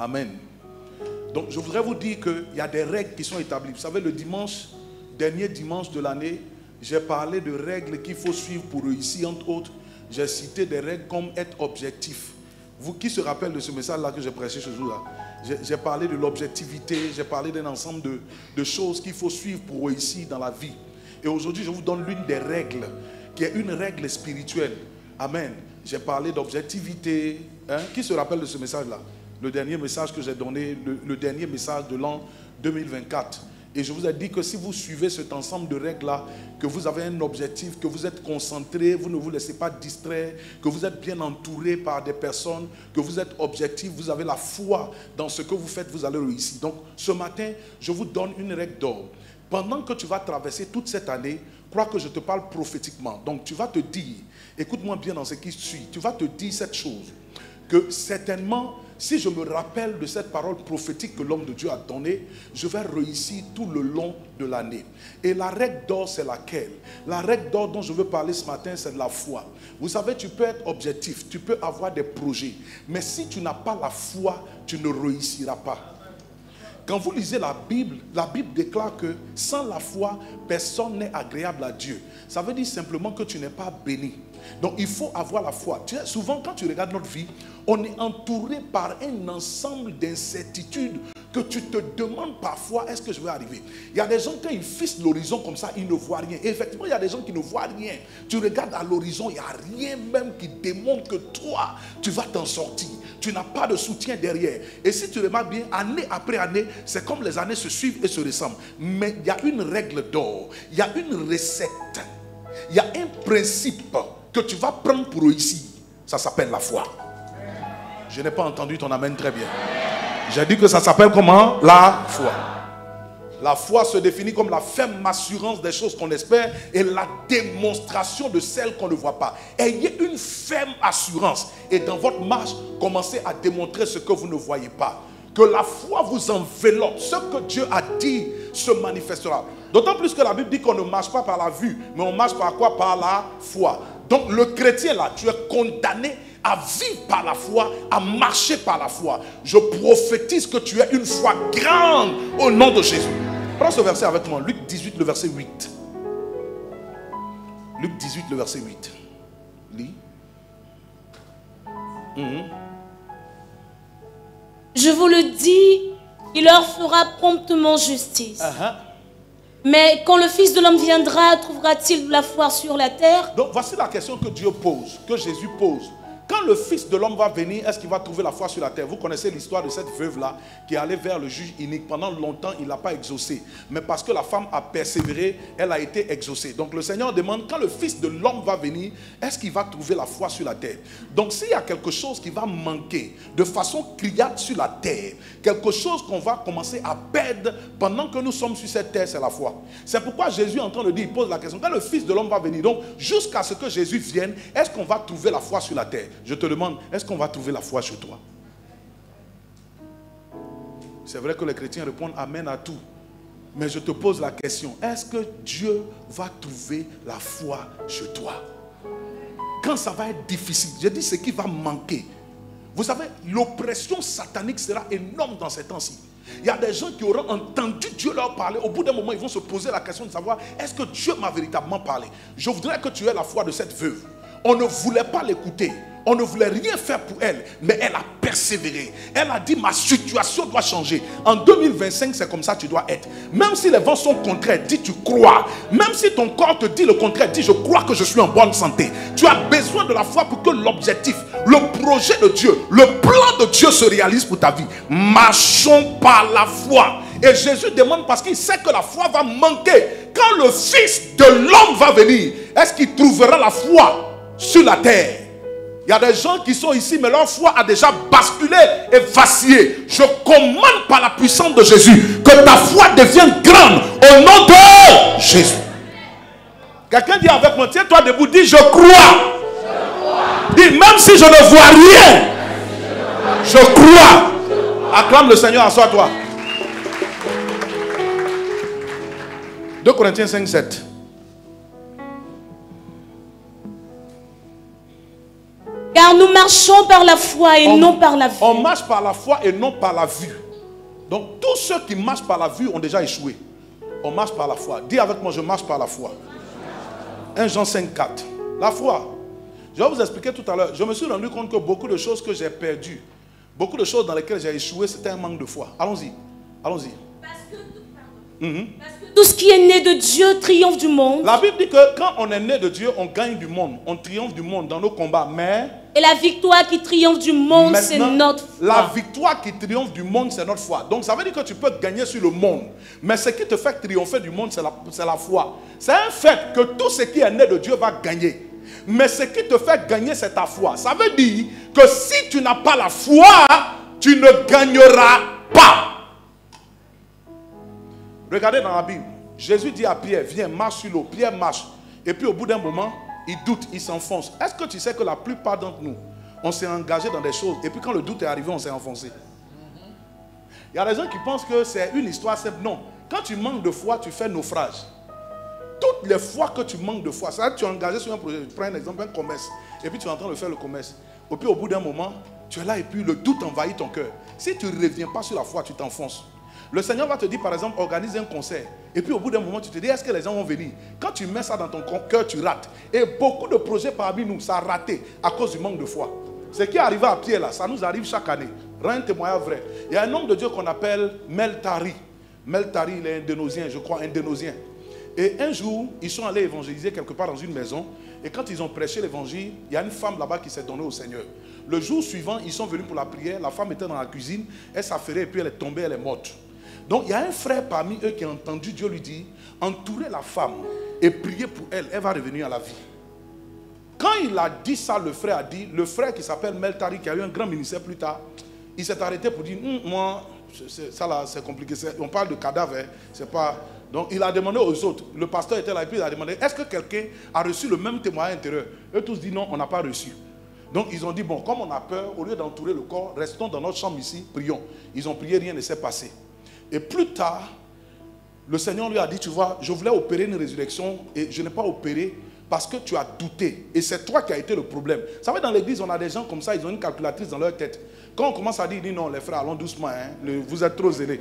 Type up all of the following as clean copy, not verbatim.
Amen. Donc je voudrais vous dire qu'il y a des règles qui sont établies. Vous savez, le dernier dimanche de l'année, j'ai parlé de règles qu'il faut suivre pour réussir, entre autres. J'ai cité des règles comme être objectif. Vous qui se rappelle de ce message-là que j'ai prêché ce jour-là? J'ai parlé de l'objectivité, j'ai parlé d'un ensemble de choses qu'il faut suivre pour réussir dans la vie. Et aujourd'hui, je vous donne l'une des règles, qui est une règle spirituelle. Amen. J'ai parlé d'objectivité. Qui se rappelle de ce message-là? Le dernier message que j'ai donné, le dernier message de l'an 2024. Et je vous ai dit que si vous suivez cet ensemble de règles-là, que vous avez un objectif, que vous êtes concentré, vous ne vous laissez pas distraire, que vous êtes bien entouré par des personnes, que vous êtes objectif, vous avez la foi dans ce que vous faites, vous allez réussir. Donc ce matin, je vous donne une règle d'or. Pendant que tu vas traverser toute cette année, crois que je te parle prophétiquement. Donc tu vas te dire, écoute-moi bien dans ce qui suit, tu vas te dire cette chose, que certainement, si je me rappelle de cette parole prophétique que l'homme de Dieu a donnée, je vais réussir tout le long de l'année. Et la règle d'or, c'est laquelle? La règle d'or dont je veux parler ce matin, c'est de la foi. Vous savez, tu peux être objectif, tu peux avoir des projets, mais si tu n'as pas la foi, tu ne réussiras pas. Quand vous lisez la Bible déclare que sans la foi, personne n'est agréable à Dieu. Ça veut dire simplement que tu n'es pas béni. Donc il faut avoir la foi. Tu sais, souvent quand tu regardes notre vie, on est entouré par un ensemble d'incertitudes que tu te demandes parfois, est-ce que je vais arriver? Il y a des gens, quand ils fixent l'horizon comme ça, ils ne voient rien. Et effectivement, il y a des gens qui ne voient rien. Tu regardes à l'horizon, il n'y a rien même qui démontre que toi, tu vas t'en sortir. Tu n'as pas de soutien derrière. Et si tu remarques bien, année après année, c'est comme les années se suivent et se ressemblent. Mais il y a une règle d'or, il y a une recette, il y a un principe que tu vas prendre pour réussir. Ça s'appelle la foi. Je n'ai pas entendu ton amen très bien. J'ai dit que ça s'appelle comment? La foi. La foi se définit comme la ferme assurance des choses qu'on espère et la démonstration de celles qu'on ne voit pas. Ayez une ferme assurance et dans votre marche, commencez à démontrer ce que vous ne voyez pas. Que la foi vous enveloppe. Ce que Dieu a dit se manifestera. D'autant plus que la Bible dit qu'on ne marche pas par la vue, mais on marche par quoi? Par la foi. Donc le chrétien là, tu es condamné à vivre par la foi, à marcher par la foi. Je prophétise que tu as une foi grande au nom de Jésus. Prends ce verset avec moi, Luc 18, le verset 8. Luc 18, le verset 8. Lis. Je vous le dis, il leur fera promptement justice. Mais quand le Fils de l'homme viendra, trouvera-t-il la foi sur la terre? Donc voici la question que Dieu pose, que Jésus pose. Quand le Fils de l'homme va venir, est-ce qu'il va trouver la foi sur la terre? Vous connaissez l'histoire de cette veuve-là qui allait vers le juge inique. Pendant longtemps, il n'a pas exaucé. Mais parce que la femme a persévéré, elle a été exaucée. Donc le Seigneur demande, quand le Fils de l'homme va venir, est-ce qu'il va trouver la foi sur la terre? Donc s'il y a quelque chose qui va manquer de façon criante sur la terre, quelque chose qu'on va commencer à perdre pendant que nous sommes sur cette terre, c'est la foi. C'est pourquoi Jésus est en train de dire, il pose la question, quand le Fils de l'homme va venir, donc jusqu'à ce que Jésus vienne, est-ce qu'on va trouver la foi sur la terre? Je te demande, est-ce qu'on va trouver la foi chez toi? C'est vrai que les chrétiens répondent amen à tout. Mais je te pose la question, est-ce que Dieu va trouver la foi chez toi? Quand ça va être difficile, je dis ce qui va manquer. Vous savez, l'oppression satanique sera énorme dans ces temps-ci. Il y a des gens qui auront entendu Dieu leur parler. Au bout d'un moment, ils vont se poser la question de savoir, est-ce que Dieu m'a véritablement parlé? Je voudrais que tu aies la foi de cette veuve. On ne voulait pas l'écouter. On ne voulait rien faire pour elle, mais elle a persévéré. Elle a dit, ma situation doit changer. En 2025, c'est comme ça que tu dois être. Même si les vents sont contraires, dis tu crois. Même si ton corps te dit le contraire, dis je crois que je suis en bonne santé. Tu as besoin de la foi pour que l'objectif, le projet de Dieu, le plan de Dieu se réalise pour ta vie. Marchons par la foi. Et Jésus demande parce qu'il sait que la foi va manquer. Quand le Fils de l'homme va venir, est-ce qu'il trouvera la foi sur la terre? Il y a des gens qui sont ici, mais leur foi a déjà basculé et vacillé. Je commande par la puissance de Jésus que ta foi devienne grande au nom de Jésus. Quelqu'un dit avec moi, tiens-toi debout, dis je crois. Dis même si je ne vois rien, je crois. Acclame le Seigneur, assois-toi. 2 Corinthiens 5, 7. Car nous marchons par la foi et non par la vue. On marche par la foi et non par la vue. Donc tous ceux qui marchent par la vue ont déjà échoué. On marche par la foi. Dis avec moi, je marche par la foi. 1 Jean 5, 4. La foi. Je vais vous expliquer tout à l'heure. Je me suis rendu compte que beaucoup de choses que j'ai perdues, beaucoup de choses dans lesquelles j'ai échoué, c'était un manque de foi. Allons-y. Allons-y. Parce que tout ce qui est né de Dieu triomphe du monde. La Bible dit que quand on est né de Dieu, on gagne du monde. On triomphe du monde dans nos combats. Mais et la victoire qui triomphe du monde, c'est notre foi. La victoire qui triomphe du monde, c'est notre foi. Donc ça veut dire que tu peux gagner sur le monde. Mais ce qui te fait triompher du monde, c'est la foi. C'est un fait que tout ce qui est né de Dieu va gagner. Mais ce qui te fait gagner, c'est ta foi. Ça veut dire que si tu n'as pas la foi, tu ne gagneras pas. Regardez dans la Bible. Jésus dit à Pierre, viens, marche sur l'eau. Pierre marche. Et puis au bout d'un moment, il doute, il s'enfonce. Est-ce que tu sais que la plupart d'entre nous, on s'est engagé dans des choses. Et puis quand le doute est arrivé, on s'est enfoncé. Il y a des gens qui pensent que c'est une histoire simple. Non. Quand tu manques de foi, tu fais naufrage. Toutes les fois que tu manques de foi, c'est-à-dire que tu es engagé sur un projet, je prends un exemple, un commerce, et puis tu es en train de faire le commerce. Et puis au bout d'un moment, tu es là et puis le doute envahit ton cœur. Si tu ne reviens pas sur la foi, tu t'enfonces. Le Seigneur va te dire par exemple, organise un concert. Et puis au bout d'un moment, tu te dis, est-ce que les gens vont venir? Quand tu mets ça dans ton cœur, tu rates. Et beaucoup de projets parmi nous, ça a raté à cause du manque de foi. Ce qui est arrivé à Pierre là, ça nous arrive chaque année. Rends un témoignage vrai. Il y a un homme de Dieu qu'on appelle Meltari. Meltari, il est indonésien, je crois, indonésien. Et un jour, ils sont allés évangéliser quelque part dans une maison. Et quand ils ont prêché l'évangile, il y a une femme là-bas qui s'est donnée au Seigneur. Le jour suivant, ils sont venus pour la prière. La femme était dans la cuisine. Elle s'affairait et puis elle est tombée, elle est morte. Donc il y a un frère parmi eux qui a entendu Dieu lui dire, entourez la femme et priez pour elle. Elle va revenir à la vie. Quand il a dit ça, le frère a dit, le frère qui s'appelle Meltari, qui a eu un grand ministère plus tard, il s'est arrêté pour dire, moi, ça là, c'est compliqué. On parle de cadavre, hein, c'est pas... Donc il a demandé aux autres, le pasteur était là et puis il a demandé, est-ce que quelqu'un a reçu le même témoignage intérieur? Eux tous disent non, on n'a pas reçu. Donc ils ont dit, bon, comme on a peur, au lieu d'entourer le corps, restons dans notre chambre ici, prions. Ils ont prié, rien ne s'est passé. Et plus tard, le Seigneur lui a dit, tu vois, je voulais opérer une résurrection et je n'ai pas opéré parce que tu as douté. Et c'est toi qui as été le problème. Vous savez, dans l'église, on a des gens comme ça, ils ont une calculatrice dans leur tête. Quand on commence à dire, non, les frères, allons doucement, hein, vous êtes trop zélés.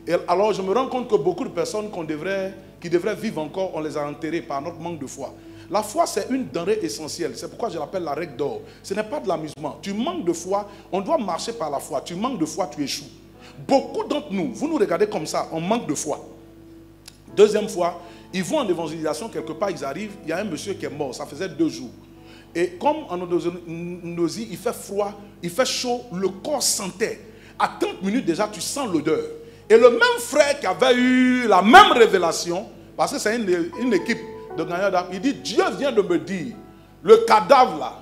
Et alors, je me rends compte que beaucoup de personnes qui devraient vivre encore, on les a enterrées par notre manque de foi. La foi, c'est une denrée essentielle. C'est pourquoi je l'appelle la règle d'or. Ce n'est pas de l'amusement. Tu manques de foi, on doit marcher par la foi. Tu manques de foi, tu échoues. Beaucoup d'entre nous, vous nous regardez comme ça, on manque de foi. Deuxième fois, ils vont en évangélisation, quelque part, ils arrivent, il y a un monsieur qui est mort, ça faisait 2 jours. Et comme en Indonésie, il fait froid, il fait chaud, le corps sentait. À 30 minutes déjà, tu sens l'odeur. Et le même frère qui avait eu la même révélation, parce que c'est une équipe de gagnants d'âme, il dit, Dieu vient de me dire, le cadavre là,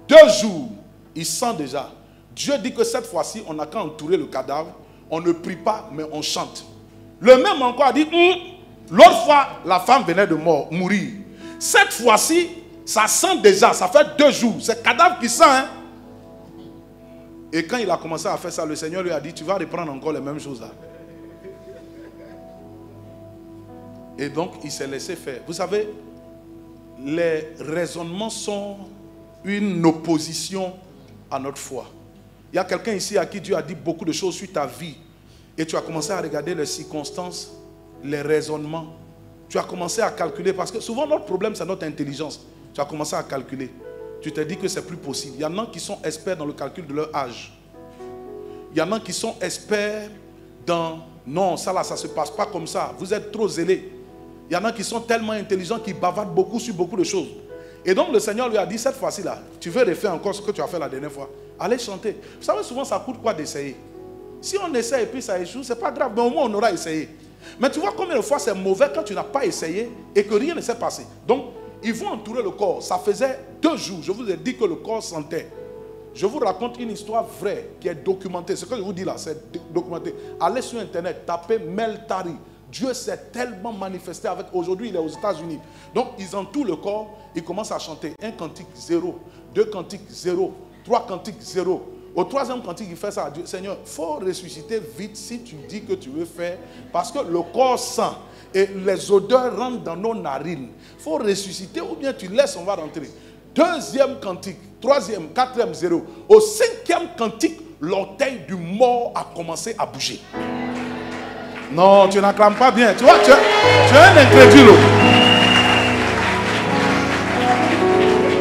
2 jours, il sent déjà. Dieu dit que cette fois-ci, on n'a qu'à entourer le cadavre, on ne prie pas, mais on chante. Le même encore a dit, l'autre fois, la femme venait de mourir. Cette fois-ci, ça sent déjà, ça fait 2 jours, c'est le cadavre qui sent. Hein? Et quand il a commencé à faire ça, le Seigneur lui a dit, tu vas reprendre encore les mêmes choses là. Et donc, il s'est laissé faire. Vous savez, les raisonnements sont une opposition à notre foi. Il y a quelqu'un ici à qui Dieu a dit beaucoup de choses sur ta vie. Et tu as commencé à regarder les circonstances, les raisonnements. Tu as commencé à calculer. Parce que souvent, notre problème, c'est notre intelligence. Tu as commencé à calculer. Tu t'es dit que c'est plus possible. Il y en a qui sont experts dans le calcul de leur âge. Il y en a qui sont experts dans... Non, ça là, ça ne se passe pas comme ça. Vous êtes trop zélés. Il y en a qui sont tellement intelligents qu'ils bavardent beaucoup sur beaucoup de choses. Et donc le Seigneur lui a dit, cette fois-ci là, tu veux refaire encore ce que tu as fait la dernière fois. Allez chanter. Vous savez, souvent ça coûte quoi d'essayer? Si on essaie et puis ça échoue, c'est pas grave, mais au moins on aura essayé. Mais tu vois combien de fois c'est mauvais quand tu n'as pas essayé et que rien ne s'est passé. Donc, ils vont entourer le corps. Ça faisait 2 jours, je vous ai dit que le corps sentait. Je vous raconte une histoire vraie qui est documentée. Ce que je vous dis là, c'est documenté. Allez sur Internet, tapez Meltari. Dieu s'est tellement manifesté avec... Aujourd'hui, il est aux États-Unis. Donc, ils entourent le corps, ils commencent à chanter. 1 cantique, 0. 2 cantiques, 0. 3 cantiques, 0. Au 3e cantique, il fait ça à Dieu. Seigneur, il faut ressusciter vite si tu dis que tu veux faire. Parce que le corps sent et les odeurs rentrent dans nos narines. Il faut ressusciter ou bien tu laisses, on va rentrer. Deuxième cantique, troisième, quatrième, 0. Au cinquième cantique, l'orteil du mort a commencé à bouger. Non, tu n'acclames pas bien. Tu vois, tu es un incrédule.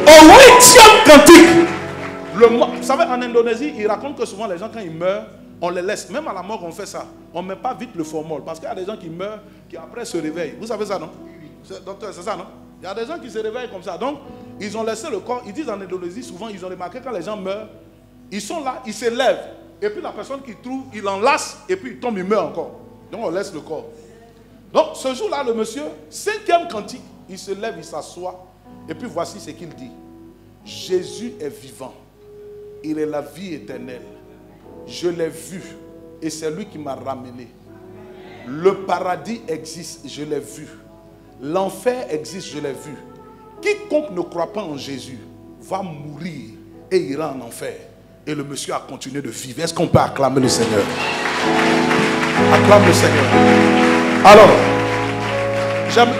Au huitième cantique, vous savez, en Indonésie, ils racontent que souvent les gens, quand ils meurent, on les laisse. Même à la mort, on fait ça. On ne met pas vite le formol. Parce qu'il y a des gens qui meurent, qui après se réveillent. Vous savez ça, non? Docteur, c'est ça, non? Il y a des gens qui se réveillent comme ça. Donc, ils ont laissé le corps. Ils disent en Indonésie, souvent, ils ont remarqué quand les gens meurent, ils sont là, ils se lèvent. Et puis la personne qui trouve, il enlace, et puis il tombe, il meurt encore. Donc, on laisse le corps. Donc, ce jour-là, le monsieur, cinquième cantique, il se lève, il s'assoit. Et puis, voici ce qu'il dit. Jésus est vivant. Il est la vie éternelle. Je l'ai vu. Et c'est lui qui m'a ramené. Le paradis existe, je l'ai vu. L'enfer existe, je l'ai vu. Quiconque ne croit pas en Jésus va mourir et ira en enfer. Et le monsieur a continué de vivre. Est-ce qu'on peut acclamer le Seigneur? Acclame le Seigneur. Alors,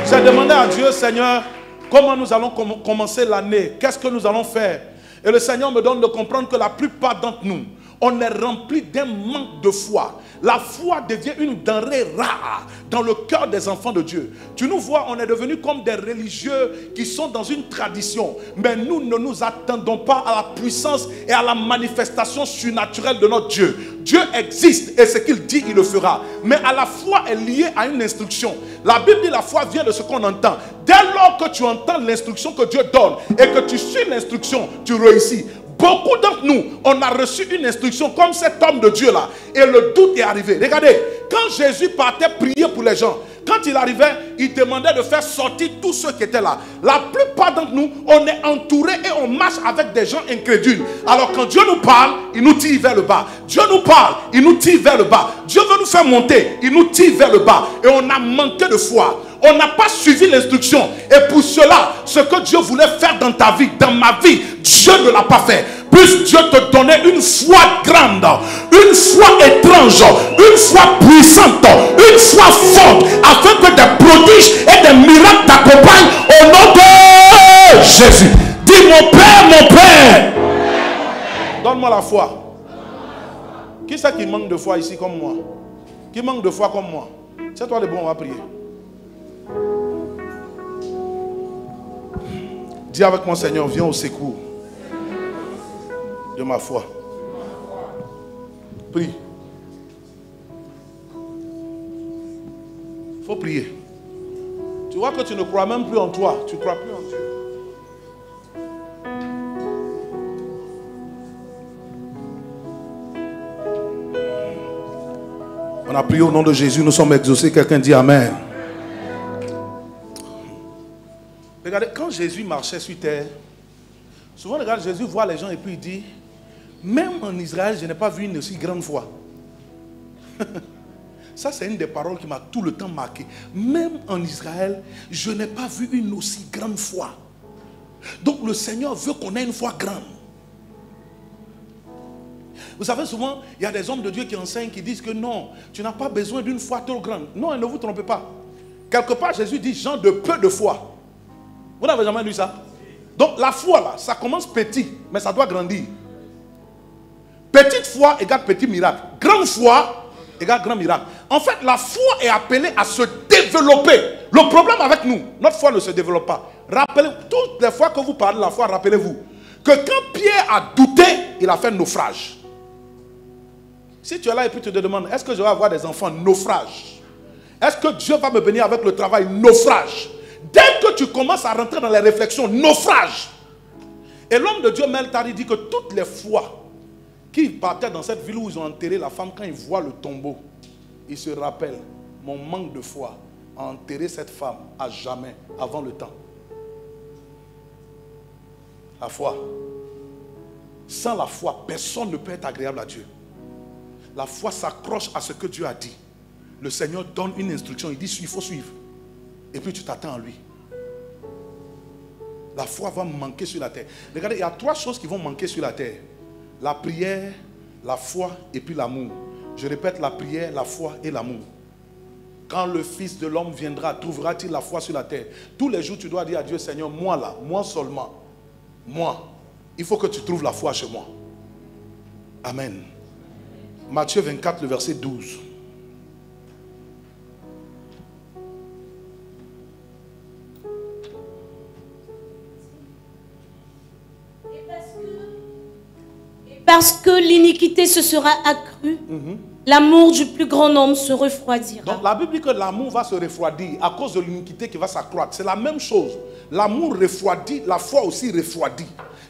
j'ai demandé à Dieu, Seigneur, comment nous allons commencer l'année? Qu'est-ce que nous allons faire? Et le Seigneur me donne de comprendre que la plupart d'entre nous, on est rempli d'un manque de foi. La foi devient une denrée rare dans le cœur des enfants de Dieu. Tu nous vois, on est devenus comme des religieux qui sont dans une tradition. Mais nous ne nous attendons pas à la puissance et à la manifestation surnaturelle de notre Dieu. Dieu existe et ce qu'il dit, il le fera. Mais à la foi est liée à une instruction. La Bible dit la foi vient de ce qu'on entend. Dès lors que tu entends l'instruction que Dieu donne et que tu suis l'instruction, tu réussis. Beaucoup d'entre nous, on a reçu une instruction comme cet homme de Dieu là. Et le doute est arrivé. Regardez, quand Jésus partait prier pour les gens, quand il arrivait, il demandait de faire sortir tous ceux qui étaient là. La plupart d'entre nous, on est entouré et on marche avec des gens incrédules. Alors quand Dieu nous parle, il nous tire vers le bas. Dieu nous parle, il nous tire vers le bas. Dieu veut nous faire monter, il nous tire vers le bas. Et on a manqué de foi. On n'a pas suivi l'instruction. Et pour cela, ce que Dieu voulait faire dans ta vie, dans ma vie, Dieu ne l'a pas fait. Puisse Dieu te donner une foi grande, une foi étrange, une foi puissante, une foi forte, afin que des prodiges et des miracles t'accompagnent au nom de Jésus. Dis mon Père, donne-moi la foi. Qui c'est qui manque de foi ici comme moi? Qui manque de foi comme moi? C'est toi le bon, on va prier. Dis avec moi, Seigneur, viens au secours de ma foi. Prie. Il faut prier. Tu vois que tu ne crois même plus en toi. Tu ne crois plus en Dieu. On a prié au nom de Jésus. Nous sommes exaucés. Quelqu'un dit Amen. Regardez, quand Jésus marchait sur terre, souvent, regarde, Jésus voit les gens et puis il dit, même en Israël, je n'ai pas vu une aussi grande foi. Ça, c'est une des paroles qui m'a tout le temps marqué. Même en Israël, je n'ai pas vu une aussi grande foi. Donc, le Seigneur veut qu'on ait une foi grande. Vous savez, souvent, il y a des hommes de Dieu qui enseignent, qui disent que non, tu n'as pas besoin d'une foi trop grande. Non, ne vous trompez pas. Quelque part, Jésus dit, gens de peu de foi. Vous n'avez jamais lu ça? Donc la foi là, ça commence petit, mais ça doit grandir. Petite foi égale petit miracle. Grande foi égale grand miracle. En fait, la foi est appelée à se développer. Le problème avec nous, notre foi ne se développe pas. Rappelez, toutes les fois que vous parlez de la foi, rappelez-vous que quand Pierre a douté, il a fait naufrage. Si tu es là et puis tu te demandes, est-ce que je vais avoir des enfants? Naufrage. Est-ce que Dieu va me bénir avec le travail? Naufrage. Dès que tu commences à rentrer dans les réflexions, naufrage. Et l'homme de Dieu, Meltari, dit que toutes les fois qu'il partait dans cette ville où ils ont enterré la femme, quand il voit le tombeau, il se rappelle, mon manque de foi a enterré cette femme à jamais, avant le temps. La foi. Sans la foi, personne ne peut être agréable à Dieu. La foi s'accroche à ce que Dieu a dit. Le Seigneur donne une instruction, il dit, il faut suivre. Et puis tu t'attends à lui. La foi va manquer sur la terre. Regardez, il y a 3 choses qui vont manquer sur la terre. La prière, la foi et puis l'amour. Je répète, la prière, la foi et l'amour. Quand le Fils de l'homme viendra, trouvera-t-il la foi sur la terre? Tous les jours, tu dois dire à Dieu, Seigneur, moi là, moi seulement. moi, il faut que tu trouves la foi chez moi. Amen. Matthieu 24, le verset 12. Parce que l'iniquité se sera accrue, l'amour du plus grand nombre se refroidira. Donc la Bible dit que l'amour va se refroidir à cause de l'iniquité qui va s'accroître. C'est la même chose. L'amour refroidit, la foi aussi refroidit.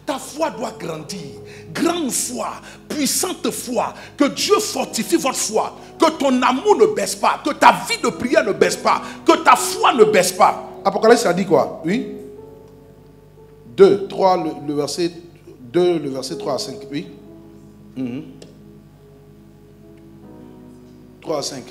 Ta foi doit grandir. Grande foi, puissante foi. Que Dieu fortifie votre foi. Que ton amour ne baisse pas. Que ta vie de prière ne baisse pas. Que ta foi ne baisse pas. Apocalypse, ça dit quoi? Oui. 2, 3, le verset 2, le verset 3 à 5. Oui. 3 à 5.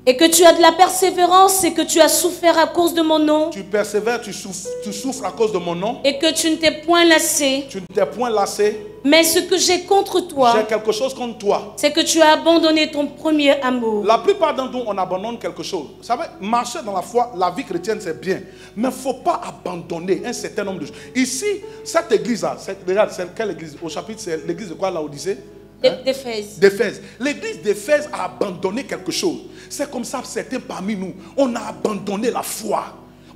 Et que tu as de la persévérance et que tu as souffert à cause de mon nom. Tu persévères, tu souffres à cause de mon nom. Et que tu ne t'es point lassé. Tu ne t'es point lassé. Mais ce que j'ai contre toi, j'ai quelque chose contre toi. C'est que tu as abandonné ton premier amour. La plupart d'entre nous, on abandonne quelque chose. Vous savez, marcher dans la foi, la vie chrétienne, c'est bien. Mais il ne faut pas abandonner un certain nombre de choses. Ici, cette église-là, regarde, c'est quelle église? Au chapitre, c'est l'église de quoi, Laodicée? D'Éphèse. D'Éphèse. L'église d'Éphèse a abandonné quelque chose. C'est comme ça, certains parmi nous, on a abandonné la foi.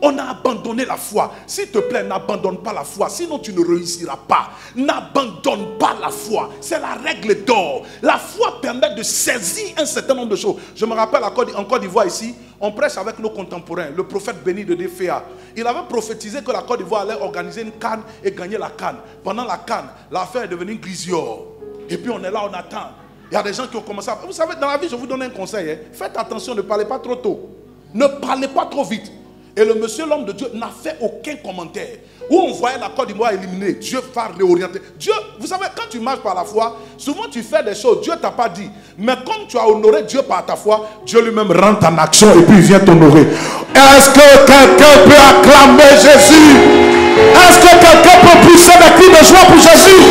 On a abandonné la foi. S'il te plaît, n'abandonne pas la foi. Sinon, tu ne réussiras pas. N'abandonne pas la foi. C'est la règle d'or. La foi permet de saisir un certain nombre de choses. Je me rappelle en Côte d'Ivoire ici, on prêche avec nos contemporains. Le prophète béni de Déféa. Il avait prophétisé que la Côte d'Ivoire allait organiser une canne et gagner la canne. Pendant la canne, l'affaire est devenue glisior. Et puis on est là, on attend. Il y a des gens qui ont commencé à... Vous savez, dans la vie, je vous donne un conseil. Faites attention, ne parlez pas trop tôt. Ne parlez pas trop vite. Et le monsieur, l'homme de Dieu, n'a fait aucun commentaire. Où on voyait la Côte d'Ivoire éliminée, Dieu va réorienter. Dieu, vous savez, quand tu marches par la foi, souvent tu fais des choses, Dieu ne t'a pas dit. Mais comme tu as honoré Dieu par ta foi, Dieu lui-même rentre en action et puis il vient t'honorer. Est-ce que quelqu'un peut acclamer Jésus? Est-ce que quelqu'un peut pousser des cris de joie pour Jésus?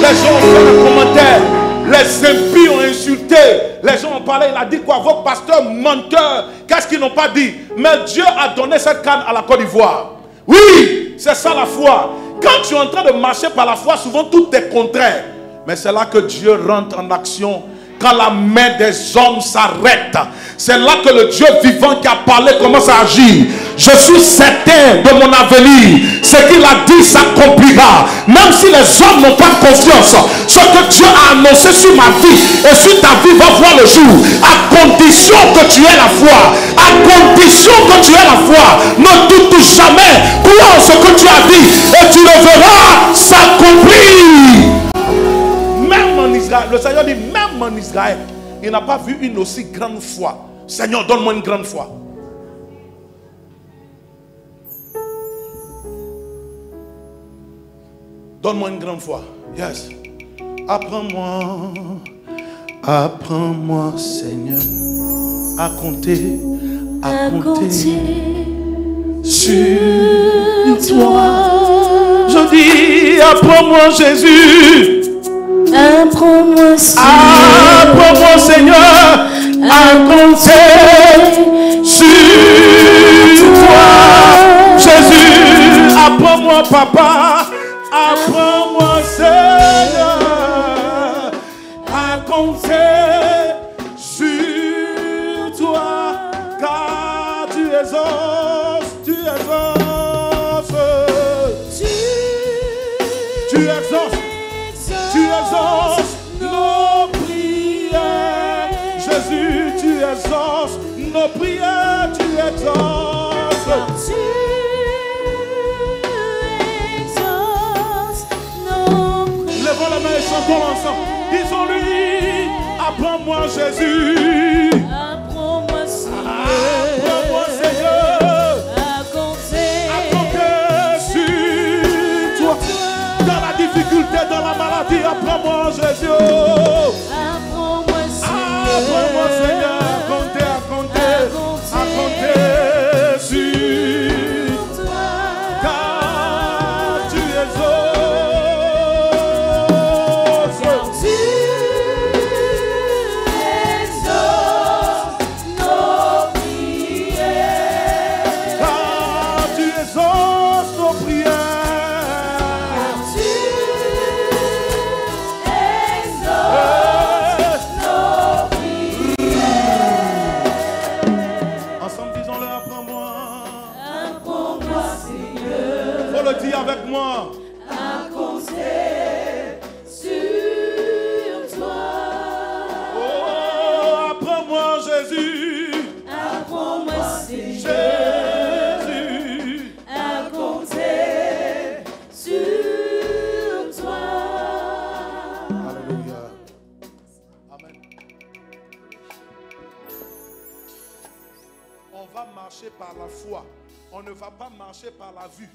Les gens ont fait des commentaires. Les impies ont insulté. Les gens ont parlé. Il a dit quoi? Vos pasteurs menteurs. Qu'est-ce qu'ils n'ont pas dit? Mais Dieu a donné cette canne à la Côte d'Ivoire. Oui, c'est ça la foi. Quand tu es en train de marcher par la foi, souvent tout est contraire. Mais c'est là que Dieu rentre en action. Quand la main des hommes s'arrête, c'est là que le Dieu vivant qui a parlé commence à agir. Je suis certain de mon avenir. Ce qu'il a dit s'accomplira. Même si les hommes n'ont pas confiance, ce que Dieu a annoncé sur ma vie et sur ta vie va voir le jour. À condition que tu aies la foi. À condition que tu aies la foi. Ne doute jamais. Crois en ce que tu as dit et tu le verras s'accomplir. Même en Israël, le Seigneur dit, même en Israël, il n'a pas vu une aussi grande foi. Seigneur, donne-moi une grande foi. Donne-moi une grande foi. Yes. Apprends-moi, Seigneur, à compter sur toi. Je dis, apprends-moi, Jésus. Apprends-moi, Seigneur, à compter sur toi. Jésus, apprends-moi, Papa. Apprends-moi, Seigneur, à compter sur toi. Car tu exauces, tu exauces nos prières. Jésus, tu exauces nos prières, tu exauces. Levons la main et chantons ensemble. Disons-lui, apprends-moi Jésus. Apprends-moi, Seigneur, à compter sur toi. Dans la difficulté, dans la maladie, apprends-moi Jésus. Apprends-moi Seigneur, à compter sur toi. Car tu exauces nos prières. Car tu exauces. marcher par la foi. On ne va pas marcher par la vue.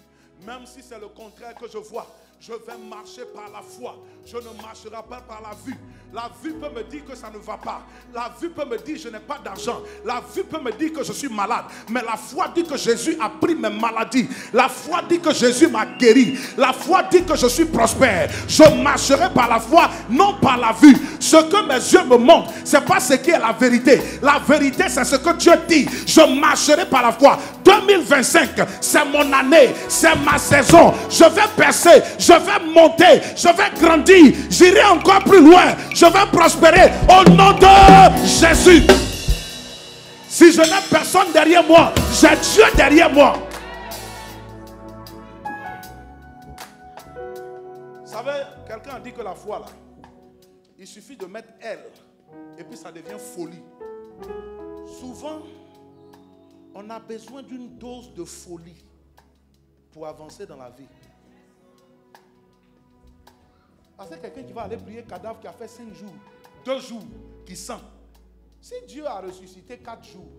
Même si c'est le contraire que je vois, je vais marcher par la foi. Je ne marcherai pas par la vue. La vue peut me dire que ça ne va pas. La vue peut me dire que je n'ai pas d'argent. La vue peut me dire que je suis malade. Mais la foi dit que Jésus a pris mes maladies. La foi dit que Jésus m'a guéri. La foi dit que je suis prospère. Je marcherai par la foi, non par la vue. Ce que mes yeux me montrent, ce n'est pas ce qui est la vérité. La vérité, c'est ce que Dieu dit. Je marcherai par la foi. 2025, c'est mon année. C'est ma saison. Je vais percer. Je vais monter. Je vais grandir. J'irai encore plus loin. Je vais prospérer au nom de Jésus. Si je n'ai personne derrière moi, j'ai Dieu derrière moi. Vous savez, quelqu'un a dit que la foi là, il suffit de mettre elle et puis ça devient folie. Souvent, on a besoin d'une dose de folie pour avancer dans la vie. Parce que quelqu'un qui va aller prier cadavre qui a fait 5 jours, 2 jours, qui sent. Si Dieu a ressuscité 4 jours,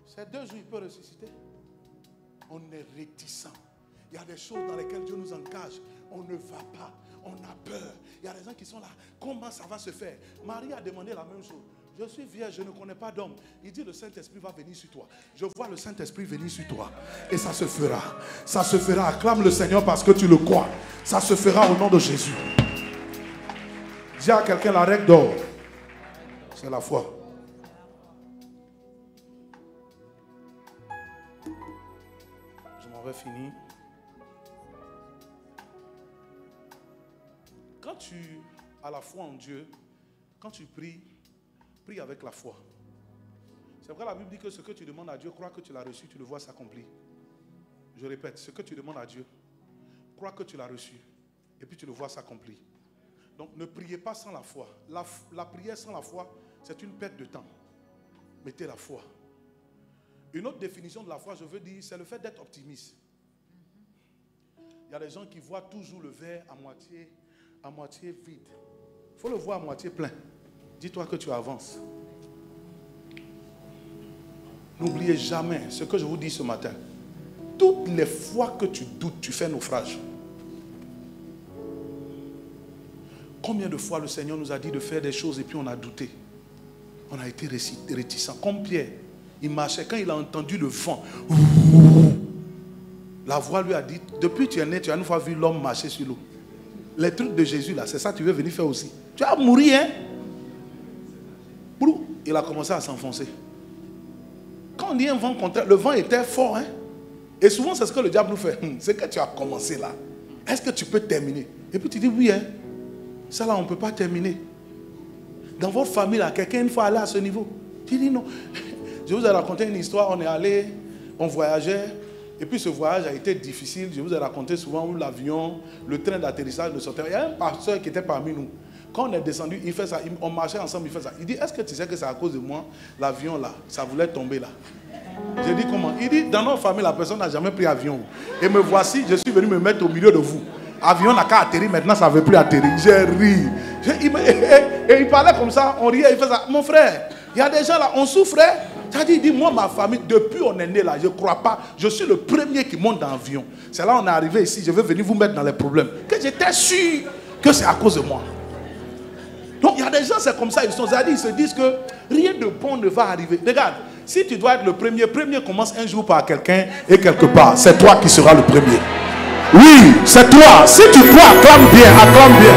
ces 2 jours, il peut ressusciter. On est réticent. Il y a des choses dans lesquelles Dieu nous engage. On ne va pas. On a peur. Il y a des gens qui sont là. Comment ça va se faire? Marie a demandé la même chose. Je suis vierge, je ne connais pas d'homme. Il dit le Saint-Esprit va venir sur toi. Je vois le Saint-Esprit venir sur toi. Et ça se fera. Ça se fera. Acclame le Seigneur parce que tu le crois. Ça se fera au nom de Jésus. Dis à quelqu'un la règle d'or. C'est la foi. Je m'en vais finir. Quand tu as la foi en Dieu, quand tu pries, prie avec la foi. C'est vrai, la Bible dit que ce que tu demandes à Dieu, crois que tu l'as reçu, tu le vois s'accomplir. Je répète, ce que tu demandes à Dieu, crois que tu l'as reçu, et puis tu le vois s'accomplir. Donc ne priez pas sans la foi. La prière sans la foi, c'est une perte de temps. Mettez la foi. Une autre définition de la foi, je veux dire, c'est le fait d'être optimiste. Il y a des gens qui voient toujours le verre à moitié vide. Il faut le voir à moitié plein. Dis-toi que tu avances. N'oubliez jamais ce que je vous dis ce matin. Toutes les fois que tu doutes, tu fais naufrage. Combien de fois le Seigneur nous a dit de faire des choses et puis on a douté. On a été réticents. Comme Pierre, il marchait. Quand il a entendu le vent, la voix lui a dit, depuis que tu es né, tu as une fois vu l'homme marcher sur l'eau. Les trucs de Jésus là, c'est ça que tu veux venir faire aussi. Tu vas mourir, hein? Il a commencé à s'enfoncer. Quand on dit un vent contraire, le vent était fort, hein? Et souvent c'est ce que le diable nous fait. C'est que tu as commencé là. Est-ce que tu peux terminer? Et puis tu dis oui, hein? Ça là on ne peut pas terminer. Dans votre famille là, quelqu'un une fois allé à ce niveau. Tu dis non. Je vous ai raconté une histoire, on est allé, on voyageait. Et puis ce voyage a été difficile. Je vous ai raconté souvent où l'avion, le train d'atterrissage ne sortait. Il y a un pasteur qui était parmi nous. Quand on est descendu, il fait ça. On marchait ensemble, il fait ça. Il dit, est-ce que tu sais que c'est à cause de moi, l'avion là, ça voulait tomber là? J'ai dit comment? Il dit, dans notre famille, la personne n'a jamais pris avion. Et me voici, je suis venu me mettre au milieu de vous. Avion n'a qu'à atterrir, maintenant ça ne veut plus atterrir. J'ai ri. Et il parlait comme ça, on riait, il fait ça. Mon frère, il y a des gens là, on souffrait. Il dit, moi, ma famille, depuis on est né là, je ne crois pas, je suis le premier qui monte dans l'avion. C'est là on est arrivé ici, je veux venir vous mettre dans les problèmes. Que j'étais sûr que c'est à cause de moi. Donc il y a des gens, c'est comme ça, ils se disent que rien de bon ne va arriver. Regarde, si tu dois être le premier commence un jour par quelqu'un et quelque part, c'est toi qui seras le premier. Oui, c'est toi. Si tu crois, acclame bien, acclame bien.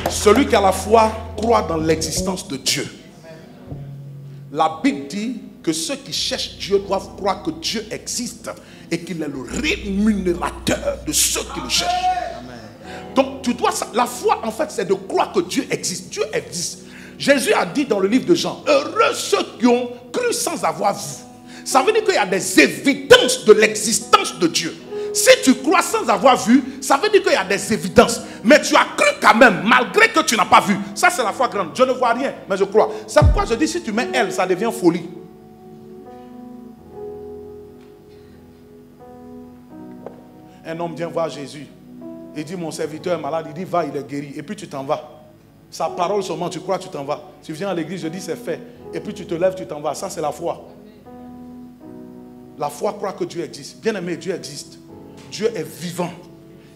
Celui qui a la foi croit dans l'existence de Dieu. La Bible dit que ceux qui cherchent Dieu doivent croire que Dieu existe et qu'il est le rémunérateur de ceux qui le cherchent. Amen. Donc tu dois, la foi en fait c'est de croire que Dieu existe. Dieu existe. Jésus a dit dans le livre de Jean, heureux ceux qui ont cru sans avoir vu. Ça veut dire qu'il y a des évidences de l'existence de Dieu. Si tu crois sans avoir vu, ça veut dire qu'il y a des évidences. Mais tu as cru quand même, malgré que tu n'as pas vu. Ça, c'est la foi grande. Je ne vois rien, mais je crois. C'est pourquoi je dis, si tu mets elle, ça devient folie. Un homme vient voir Jésus. Il dit, mon serviteur est malade. Il dit, va, il est guéri. Et puis tu t'en vas. Sa parole seulement, tu crois, tu t'en vas. Tu viens à l'église, je dis c'est fait. Et puis tu te lèves, tu t'en vas. Ça, c'est la foi. La foi croit que Dieu existe. Bien aimé, Dieu existe. Dieu est vivant.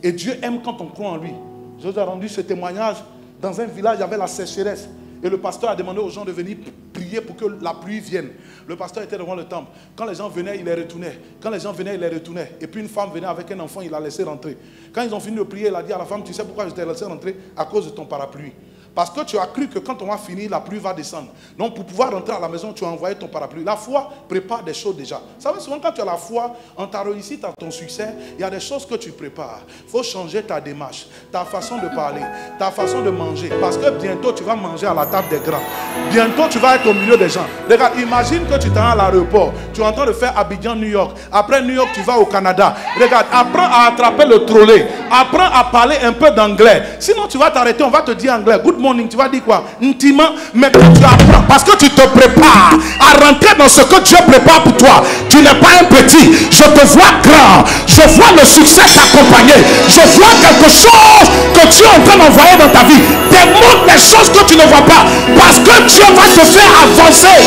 Et Dieu aime quand on croit en lui. Je vous ai rendu ce témoignage. Dans un village, il y avait la sécheresse. Et le pasteur a demandé aux gens de venir prier pour que la pluie vienne. Le pasteur était devant le temple. Quand les gens venaient, il les retournait. Quand les gens venaient, il les retournait. Et puis une femme venait avec un enfant, il l'a laissé rentrer. Quand ils ont fini de prier, il a dit à la femme, tu sais pourquoi je t'ai laissé rentrer? À cause de ton parapluie. Parce que tu as cru que quand on va finir, la pluie va descendre. Donc pour pouvoir rentrer à la maison, tu as envoyé ton parapluie. La foi prépare des choses déjà. Vous savez, souvent quand tu as la foi en ta réussite, en ton succès, il y a des choses que tu prépares. Il faut changer ta démarche, ta façon de parler, ta façon de manger. Parce que bientôt, tu vas manger à la table des grands. Bientôt, tu vas être au milieu des gens. Regarde, imagine que tu t'en vas à l'aéroport. Tu es en train de faire Abidjan, New York. Après New York, tu vas au Canada. Regarde, apprends à attraper le trolley. Apprends à parler un peu d'anglais. Sinon, tu vas t'arrêter, on va te dire anglais. Good morning, tu vas dire quoi? Intimement, mais quand tu apprends, parce que tu te prépares à rentrer dans ce que Dieu prépare pour toi. Tu n'es pas un petit, je te vois grand, je vois le succès t'accompagner, je vois quelque chose que Dieu est en train d'envoyer dans ta vie. Démontre des choses que tu ne vois pas, parce que Dieu va te faire avancer.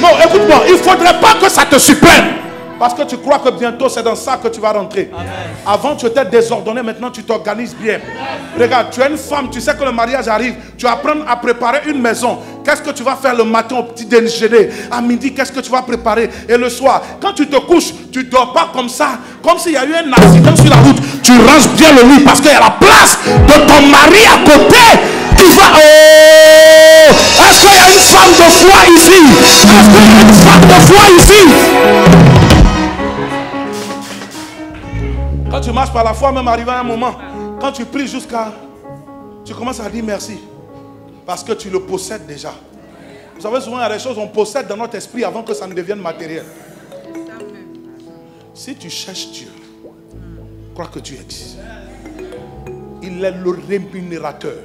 Non, écoute-moi, il ne faudrait pas que ça te supplème. Parce que tu crois que bientôt c'est dans ça que tu vas rentrer. Amen. Avant tu étais désordonné, maintenant tu t'organises bien. Amen. Regarde, tu es une femme, tu sais que le mariage arrive. Tu apprends à préparer une maison. Qu'est-ce que tu vas faire le matin au petit déjeuner? À midi, qu'est-ce que tu vas préparer? Et le soir, quand tu te couches, tu ne dors pas comme ça. Comme s'il y a eu un accident sur la route. Tu ranges bien le lit parce qu'il y a la place de ton mari à côté. Tu vas... Oh! Est-ce qu'il y a une femme de foi ici? Est-ce qu'il y a une femme de foi ici? Quand tu marches par la foi, même arrivé à un moment, quand tu pries jusqu'à... Tu commences à dire merci. Parce que tu le possèdes déjà. Vous savez, souvent il y a des choses qu'on possède dans notre esprit avant que ça ne devienne matériel. Si tu cherches Dieu, crois que Dieu existe. Il est le rémunérateur.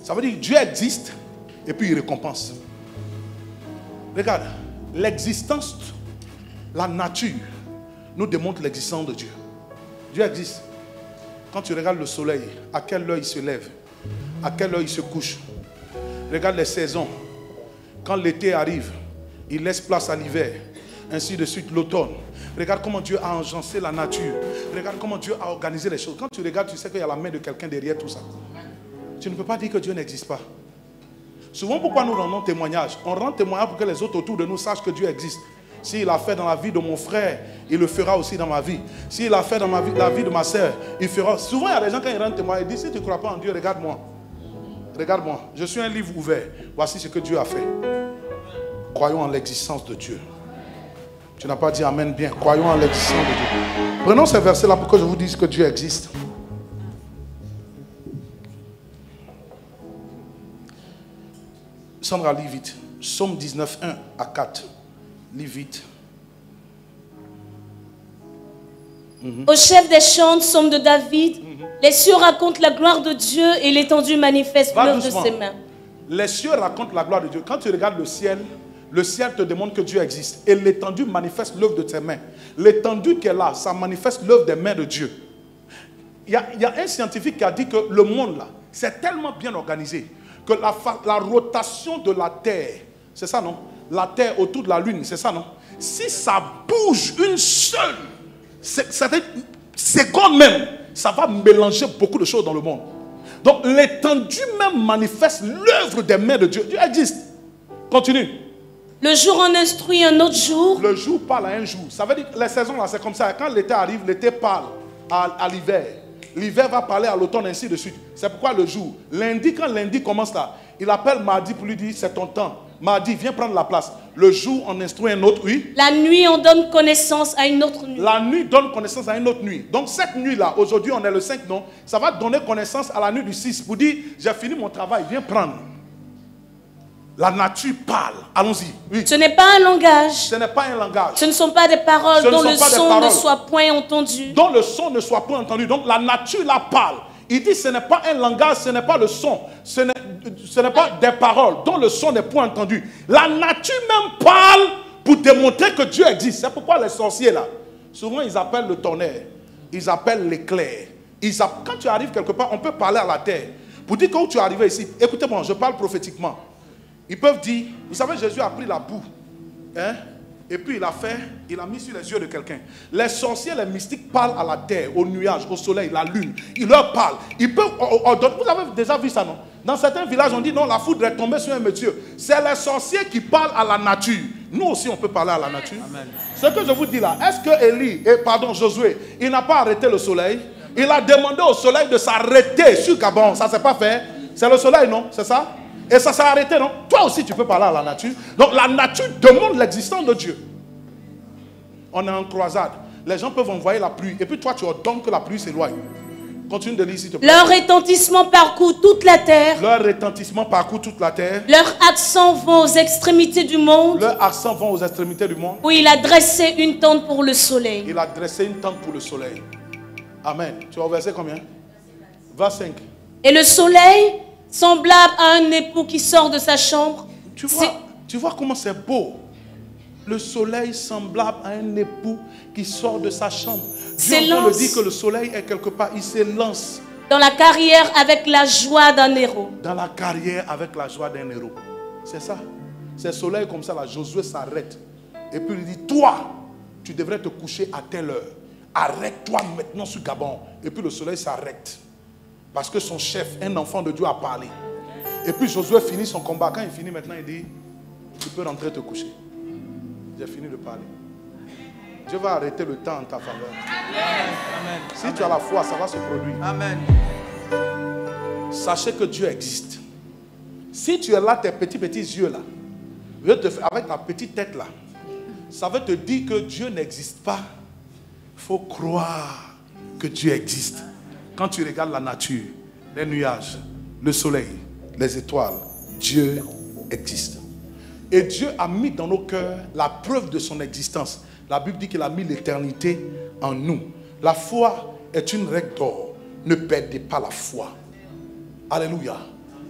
Ça veut dire que Dieu existe et puis il récompense. Regarde, l'existence, la nature nous démontre l'existence de Dieu. Dieu existe. Quand tu regardes le soleil, à quelle heure il se lève, à quelle heure il se couche. Regarde les saisons. Quand l'été arrive, il laisse place à l'hiver. Ainsi de suite, l'automne. Regarde comment Dieu a enjancé la nature. Regarde comment Dieu a organisé les choses. Quand tu regardes, tu sais qu'il y a la main de quelqu'un derrière tout ça. Tu ne peux pas dire que Dieu n'existe pas. Souvent, pourquoi nous rendons témoignage? On rend témoignage pour que les autres autour de nous sachent que Dieu existe. S'il a fait dans la vie de mon frère, il le fera aussi dans ma vie. S'il a fait dans la vie de ma soeur, il fera. Souvent, il y a des gens, quand ils rendent témoignage, ils disent, si tu ne crois pas en Dieu, regarde-moi. Regarde-moi. Je suis un livre ouvert. Voici ce que Dieu a fait. Croyons en l'existence de Dieu. Tu n'as pas dit amen bien. Croyons en l'existence de Dieu. Prenons ces versets-là pour que je vous dise que Dieu existe. Sandra, lis vite. Psaume 19, 1 à 4. Lis vite. Au chef des chants, psaume de David, les cieux racontent la gloire de Dieu et l'étendue manifeste l'œuvre de ses mains. Les cieux racontent la gloire de Dieu. Quand tu regardes le ciel te démontre que Dieu existe. Et l'étendue manifeste l'œuvre de tes mains. L'étendue qui est là, ça manifeste l'œuvre des mains de Dieu. Il y a un scientifique qui a dit que le monde là, c'est tellement bien organisé que la rotation de la Terre, c'est ça non? La Terre autour de la Lune, c'est ça non? Si ça bouge une seule seconde même, ça va mélanger beaucoup de choses dans le monde. Donc l'étendue même manifeste l'œuvre des mains de Dieu. Dieu existe. Continue. Le jour en instruit un autre jour. Le jour parle à un jour. Ça veut dire que les saisons là, c'est comme ça. Quand l'été arrive, l'été parle à l'hiver. L'hiver va parler à l'automne, ainsi de suite. C'est pourquoi le jour. Lundi, quand lundi commence là, il appelle mardi pour lui dire c'est ton temps. Mardi, viens prendre la place. Le jour, on instruit un autre, oui. La nuit, on donne connaissance à une autre nuit. La nuit donne connaissance à une autre nuit. Donc cette nuit-là, aujourd'hui, on est le 5, non? Ça va donner connaissance à la nuit du 6 pour dire j'ai fini mon travail, viens prendre. La nature parle. Allons-y. Oui. Ce n'est pas un langage. Ce n'est pas un langage. Ce ne sont pas des paroles dont le son ne soit point entendu. Dont le son ne soit point entendu. Donc la nature la parle. Il dit ce n'est pas un langage, ce n'est pas le son. Ce n'est pas des paroles dont le son n'est point entendu. La nature même parle pour démontrer que Dieu existe. C'est pourquoi les sorciers là, souvent ils appellent le tonnerre. Ils appellent l'éclair. Quand tu arrives quelque part, on peut parler à la terre. Vous dites quand tu es arrivé ici, écoutez-moi, je parle prophétiquement. Ils peuvent dire, vous savez, Jésus a pris la boue, hein, et puis il a mis sur les yeux de quelqu'un. Les sorciers, les mystiques parlent à la terre, au nuage, au soleil, la lune. Ils leur parlent. Ils peuvent, vous avez déjà vu ça, non? Dans certains villages, on dit non, la foudre est tombée sur un monsieur. C'est les sorciers qui parlent à la nature. Nous aussi, on peut parler à la nature. Amen. Ce que je vous dis là, est-ce que Josué, il n'a pas arrêté le soleil? Il a demandé au soleil de s'arrêter sur Gabon. Ça ne s'est pas fait. C'est le soleil, non? C'est ça? Et ça s'est arrêté, non? Toi aussi, tu peux parler à la nature. Donc, la nature demande l'existence de Dieu. On est en croisade. Les gens peuvent envoyer la pluie. Et puis toi, tu ordonnes que la pluie s'éloigne. Continue de lire, s'il te plaît. Leur retentissement parcourt toute la terre. Leur retentissement parcourt toute la terre. Leurs accents vont aux extrémités du monde. Leurs accents vont aux extrémités du monde. Où il a dressé une tente pour le soleil. Il a dressé une tente pour le soleil. Amen. Tu as au verset combien? 25. Et le soleil, semblable à un époux qui sort de sa chambre. Tu vois comment c'est beau. Le soleil semblable à un époux qui sort de sa chambre. Dieu me dit que le soleil est quelque part. Il s'élance dans la carrière avec la joie d'un héros. Dans la carrière avec la joie d'un héros. C'est ça. C'est le soleil comme ça. Là, Josué s'arrête. Et puis il dit, toi, tu devrais te coucher à telle heure. Arrête-toi maintenant sur Gabon. Et puis le soleil s'arrête. Parce que son chef, un enfant de Dieu, a parlé. Et puis Josué finit son combat. Quand il finit maintenant, il dit, tu peux rentrer te coucher. J'ai fini de parler. Dieu va arrêter le temps en ta faveur. Amen. Si tu as la foi, ça va se produire. Amen. Sachez que Dieu existe. Si tu es là, tes petits yeux là, avec ta petite tête là, ça veut te dire que Dieu n'existe pas. Il faut croire que Dieu existe. Quand tu regardes la nature, les nuages, le soleil, les étoiles, Dieu existe. Et Dieu a mis dans nos cœurs la preuve de son existence. La Bible dit qu'il a mis l'éternité en nous. La foi est une règle d'or. Ne perdez pas la foi. Alléluia.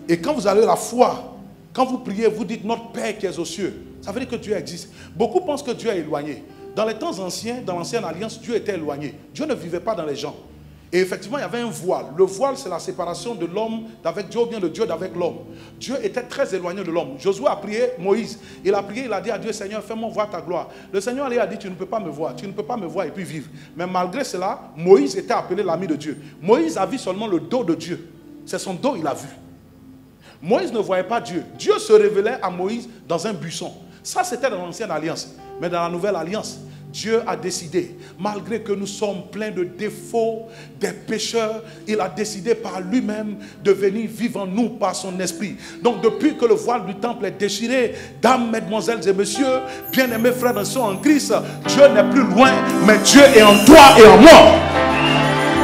Et quand vous avez la foi, quand vous priez, vous dites notre Père qui est aux cieux. Ça veut dire que Dieu existe. Beaucoup pensent que Dieu est éloigné. Dans les temps anciens, dans l'ancienne alliance, Dieu était éloigné. Dieu ne vivait pas dans les gens. Et effectivement, il y avait un voile. Le voile, c'est la séparation de l'homme d'avec Dieu, ou bien de Dieu d'avec l'homme. Dieu était très éloigné de l'homme. Josué a prié, Moïse. Il a prié, il a dit à Dieu, Seigneur, fais-moi voir ta gloire. Le Seigneur lui a dit, tu ne peux pas me voir. Tu ne peux pas me voir et puis vivre. Mais malgré cela, Moïse était appelé l'ami de Dieu. Moïse a vu seulement le dos de Dieu. C'est son dos qu'il a vu. Moïse ne voyait pas Dieu. Dieu se révélait à Moïse dans un buisson. Ça, c'était dans l'ancienne alliance. Mais dans la nouvelle alliance, Dieu a décidé, malgré que nous sommes pleins de défauts, des pécheurs, il a décidé par lui-même de venir vivre en nous par son esprit. Donc depuis que le voile du temple est déchiré, dames, mesdemoiselles et messieurs, bien-aimés frères et sœurs en Christ, Dieu n'est plus loin, mais Dieu est en toi et en moi.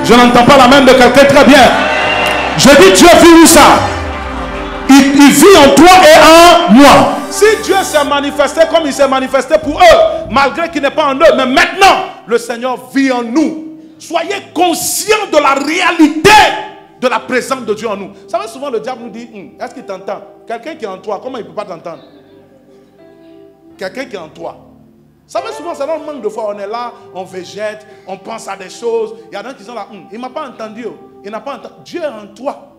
Je n'entends pas la main de quelqu'un très bien. Je dis Dieu vit où ça? Il vit en toi et en moi. Si Dieu s'est manifesté comme il s'est manifesté pour eux, malgré qu'il n'est pas en eux, mais maintenant, le Seigneur vit en nous. Soyez conscients de la réalité de la présence de Dieu en nous. Vous savez, souvent le diable nous dit, est-ce qu'il t'entend? Quelqu'un qui est en toi, comment il ne peut pas t'entendre? Quelqu'un qui est en toi. Vous savez, souvent, c'est dans le manque de foi, on est là, on végète, on pense à des choses. Il y a des gens qui sont là, il ne m'a pas entendu. Il n'a pas entendu. Dieu est en toi.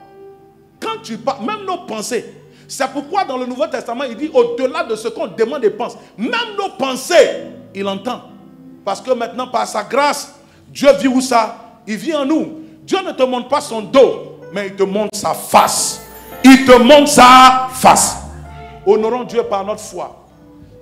Quand tu parles, même nos pensées. C'est pourquoi dans le Nouveau Testament, il dit au-delà de ce qu'on demande et pense, même nos pensées, il entend. Parce que maintenant, par sa grâce, Dieu vit où ça? Il vit en nous. Dieu ne te montre pas son dos, mais il te montre sa face. Il te montre sa face. Honorons Dieu par notre foi.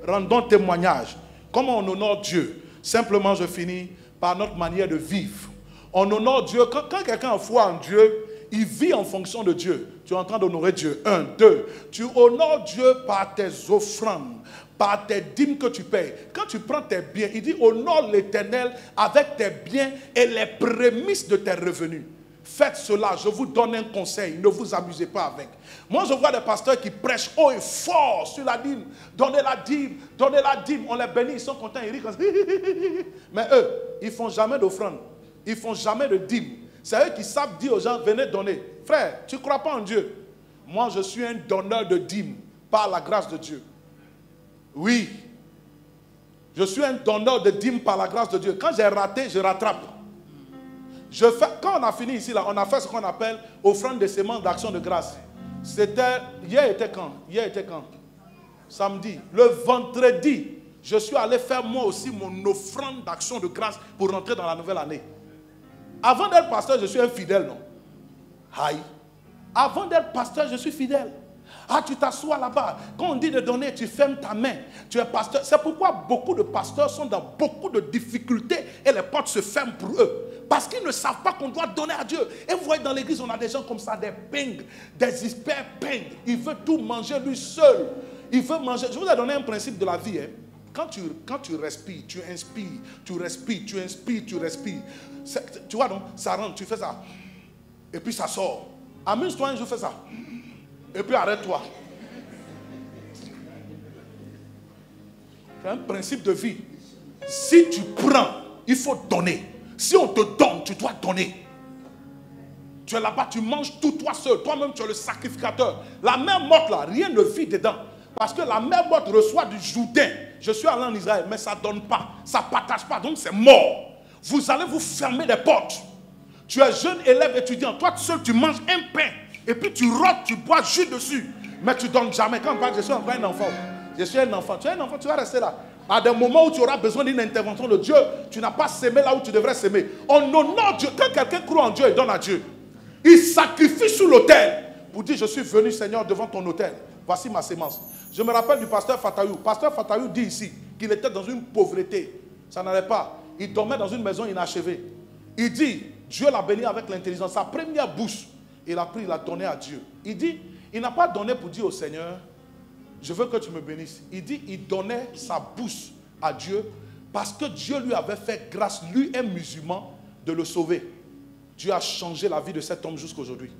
Rendons témoignage. Comment on honore Dieu? Simplement, je finis par notre manière de vivre. On honore Dieu. Quand quelqu'un a foi en Dieu, il vit en fonction de Dieu. Tu es en train d'honorer Dieu. 1, 2. Tu honores Dieu par tes offrandes, par tes dîmes que tu payes. Quand tu prends tes biens, il dit honore l'Éternel avec tes biens et les prémices de tes revenus. Faites cela, je vous donne un conseil, ne vous amusez pas avec. Moi, je vois des pasteurs qui prêchent haut et fort sur la dîme. Donnez la dîme, donnez la dîme. On les bénit, ils sont contents, ils rient comme ça. Mais eux, ils ne font jamais d'offrande. Ils ne font jamais de dîme. C'est eux qui savent dire aux gens, venez donner. Frère, tu ne crois pas en Dieu? Moi, je suis un donneur de dîmes par la grâce de Dieu. Oui. Je suis un donneur de dîmes par la grâce de Dieu. Quand j'ai raté, je rattrape. Quand on a fini ici, là, on a fait ce qu'on appelle offrande de semences d'action de grâce. C'était, hier était quand? Samedi. Le vendredi, je suis allé faire moi aussi mon offrande d'action de grâce pour rentrer dans la nouvelle année. Avant d'être pasteur, je suis un fidèle, non? Aïe. Avant d'être pasteur, je suis fidèle. Ah, tu t'assois là-bas. Quand on dit de donner, tu fermes ta main. Tu es pasteur. C'est pourquoi beaucoup de pasteurs sont dans beaucoup de difficultés et les portes se ferment pour eux. Parce qu'ils ne savent pas qu'on doit donner à Dieu. Et vous voyez dans l'église, on a des gens comme ça, des pingues, des experts pingues. Il veut tout manger lui seul. Il veut manger. Je vous ai donné un principe de la vie. Hein. Quand tu respires, tu inspires, tu respires, tu inspires, tu respires. Tu vois donc, ça rentre, tu fais ça. Et puis ça sort. Amuse-toi un jour, fais ça. Et puis arrête-toi. C'est un principe de vie. Si tu prends, il faut donner. Si on te donne, tu dois donner. Tu es là-bas, tu manges tout toi seul. Toi-même, tu es le sacrificateur. La mer morte là, rien ne vit dedans. Parce que la mer morte reçoit du Jourdain. Je suis allé en Israël, mais ça ne donne pas. Ça ne partage pas, donc c'est mort. Vous allez vous fermer des portes. Tu es jeune élève étudiant. Toi seul, tu manges un pain. Et puis tu rôtes, tu bois jus dessus. Mais tu ne donnes jamais. Quand on parle, je suis encore un enfant. Je suis un enfant. Tu es un enfant, tu vas rester là. À des moments où tu auras besoin d'une intervention de Dieu, tu n'as pas sémé là où tu devrais s'aimer. On honore Dieu. Quand quelqu'un croit en Dieu, il donne à Dieu. Il sacrifie sous l'autel pour dire, je suis venu Seigneur devant ton autel. Voici ma sémence. Je me rappelle du pasteur Fatayou. Pasteur Fatayou dit ici qu'il était dans une pauvreté. Ça n'allait pas. Il dormait dans une maison inachevée. Il dit, Dieu l'a béni avec l'intelligence. Sa première bouche, il a pris, il a donné à Dieu. Il dit, il n'a pas donné pour dire au Seigneur, je veux que tu me bénisses. Il dit, il donnait sa bouche à Dieu parce que Dieu lui avait fait grâce, lui un musulman, de le sauver. Dieu a changé la vie de cet homme jusqu'à aujourd'hui.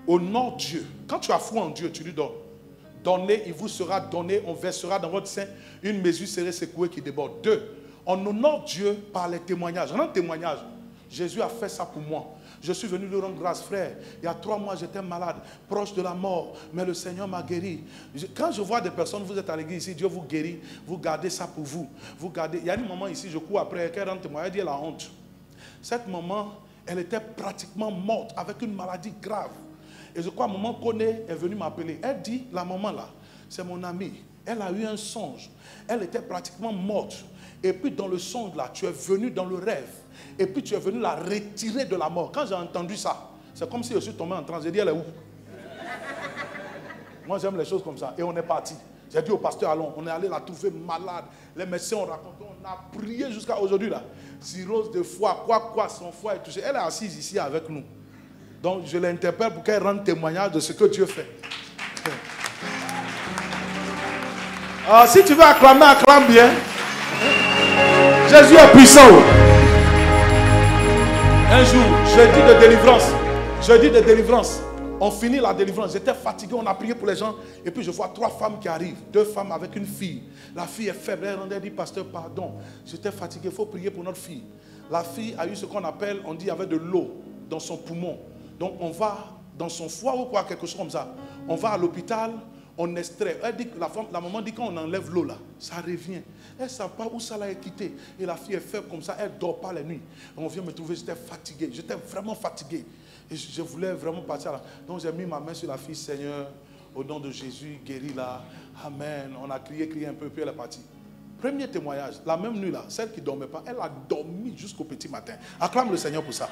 Honore Dieu. Quand tu as foi en Dieu, tu lui donnes. Donnez, il vous sera donné, on versera dans votre sein une mesure serrée, secouée qui déborde. 2. On honore Dieu par les témoignages. En témoignage, Jésus a fait ça pour moi. Je suis venu lui rendre grâce, frère. Il y a 3 mois, j'étais malade, proche de la mort, mais le Seigneur m'a guéri. Quand je vois des personnes, vous êtes à l'église ici, Dieu vous guérit, vous gardez ça pour vous. Vous gardez. Il y a un moment ici, je cours après, qu'elle rend témoignage, elle dit, elle a honte. Cette maman, elle était pratiquement morte avec une maladie grave. Et je crois, maman connaît, est venue m'appeler. Elle dit, la maman là, c'est mon amie. Elle a eu un songe. Elle était pratiquement morte. Et puis dans le songe là, tu es venu dans le rêve. Et puis tu es venu la retirer de la mort. Quand j'ai entendu ça, c'est comme si je suis tombé en transe. J'ai dit, elle est où? Moi j'aime les choses comme ça. Et on est parti. J'ai dit au pasteur, allons. On est allé la trouver malade. Les médecins ont raconté, on a prié jusqu'à aujourd'hui là. Cirrhose de foie, quoi, son foie est touché. Elle est assise ici avec nous. Donc je l'interpelle pour qu'elle rende témoignage de ce que Dieu fait. Alors, si tu veux acclamer, acclame bien. Jésus est puissant. Un jour, jeudi de délivrance. Jeudi de délivrance. On finit la délivrance. J'étais fatigué, on a prié pour les gens. Et puis je vois 3 femmes qui arrivent. 2 femmes avec une fille. La fille est faible. Elle dit, pasteur, pardon. J'étais fatigué, il faut prier pour notre fille. La fille a eu ce qu'on appelle, on dit, il y avait de l'eau dans son poumon. Donc on va dans son foie ou quoi, quelque chose comme ça. On va à l'hôpital, on extrait. Elle dit, la maman dit quand on enlève l'eau là, ça revient. Elle ne sait pas où ça l'a quitté. Et la fille est faible comme ça, elle ne dort pas les nuits. On vient me trouver, j'étais fatigué. J'étais vraiment fatigué. Et je voulais vraiment partir là. Donc j'ai mis ma main sur la fille, Seigneur, au nom de Jésus, guéris-la. Amen. On a crié un peu, puis elle est partie. Premier témoignage, la même nuit là, celle qui ne dormait pas, elle a dormi jusqu'au petit matin. Acclame le Seigneur pour ça.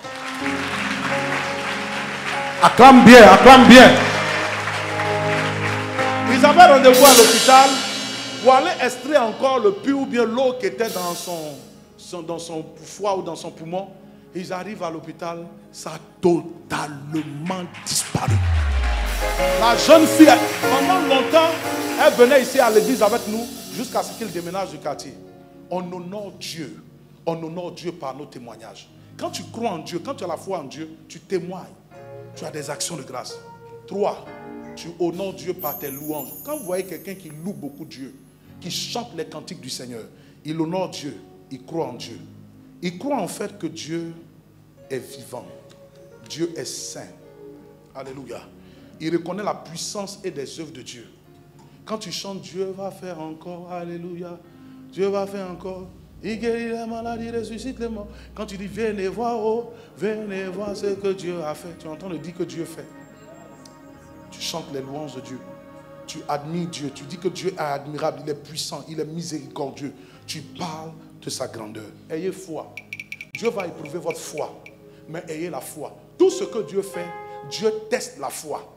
Acclame bien, acclame bien. Ils avaient rendez-vous à l'hôpital pour aller extraire encore le puits ou bien l'eau qui était dans son foie ou dans son poumon. Ils arrivent à l'hôpital, ça a totalement disparu. La jeune fille, pendant longtemps, elle venait ici à l'église avec nous jusqu'à ce qu'il déménage du quartier. On honore Dieu. On honore Dieu par nos témoignages. Quand tu crois en Dieu, quand tu as la foi en Dieu, tu témoignes. Tu as des actions de grâce. 3, tu honores Dieu par tes louanges. Quand vous voyez quelqu'un qui loue beaucoup Dieu, qui chante les cantiques du Seigneur, il honore Dieu, il croit en Dieu. Il croit en fait que Dieu est vivant. Dieu est saint. Alléluia. Il reconnaît la puissance et des œuvres de Dieu. Quand tu chantes, Dieu va faire encore, alléluia. Dieu va faire encore. Il guérit les maladies, il ressuscite les morts. Quand tu dis venez voir, oh, venez voir ce que Dieu a fait. Tu entends le dire que Dieu fait. Tu chantes les louanges de Dieu. Tu admires Dieu. Tu dis que Dieu est admirable, il est puissant, il est miséricordieux. Tu parles de sa grandeur. Ayez foi. Dieu va éprouver votre foi. Mais ayez la foi. Tout ce que Dieu fait, Dieu teste la foi.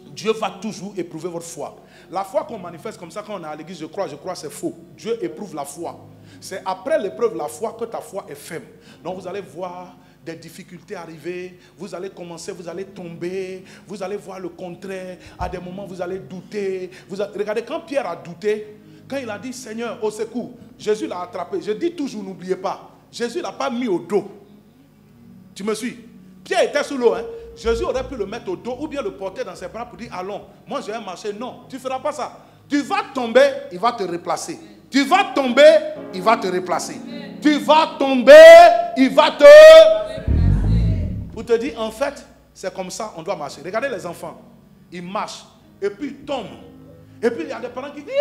Dieu va toujours éprouver votre foi. La foi qu'on manifeste comme ça quand on est à l'église, je crois, c'est faux. Dieu éprouve la foi. C'est après l'épreuve de la foi que ta foi est ferme. Donc vous allez voir des difficultés arriver, vous allez commencer, vous allez tomber, vous allez voir le contraire. À des moments, vous allez douter. Regardez, quand Pierre a douté, quand il a dit Seigneur, au secours, Jésus l'a attrapé. Je dis toujours, n'oubliez pas, Jésus ne l'a pas mis au dos. Tu me suis? Pierre était sous l'eau, hein? Jésus aurait pu le mettre au dos ou bien le porter dans ses bras pour dire allons, moi je vais marcher. Non, tu ne feras pas ça. Tu vas tomber, il va te replacer. Tu vas tomber, il va te replacer. Tu vas tomber, il va te... Pour te dire, en fait, c'est comme ça, on doit marcher. Regardez les enfants, ils marchent et puis ils tombent. Et puis il y a des parents qui disent...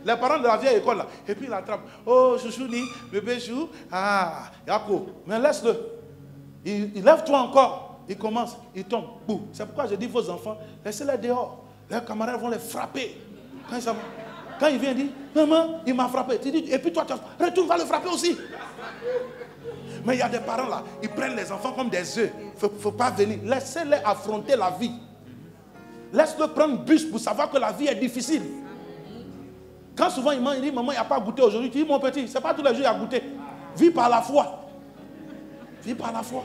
Les parents de la vieille école là. Et puis ils l'attrapent. Oh, chouchouni, bébé chou. Ah, Yako, mais laisse-le. Il lève-toi encore. Il commence, il tombe. C'est pourquoi je dis vos enfants, laissez-les dehors. Leurs camarades vont les frapper. Quand il vient dire, maman, il m'a frappé. Tu dis, et puis toi, retourne, va le frapper aussi. Mais il y a des parents là, ils prennent les enfants comme des œufs. Il ne faut pas venir. Laissez-les affronter la vie. Laisse-le prendre bus pour savoir que la vie est difficile. Quand souvent il dit, maman, il n'y a pas goûté aujourd'hui. Tu dis, mon petit, ce n'est pas tous les jours qu'il y a goûté. Vis par la foi. Vis par la foi.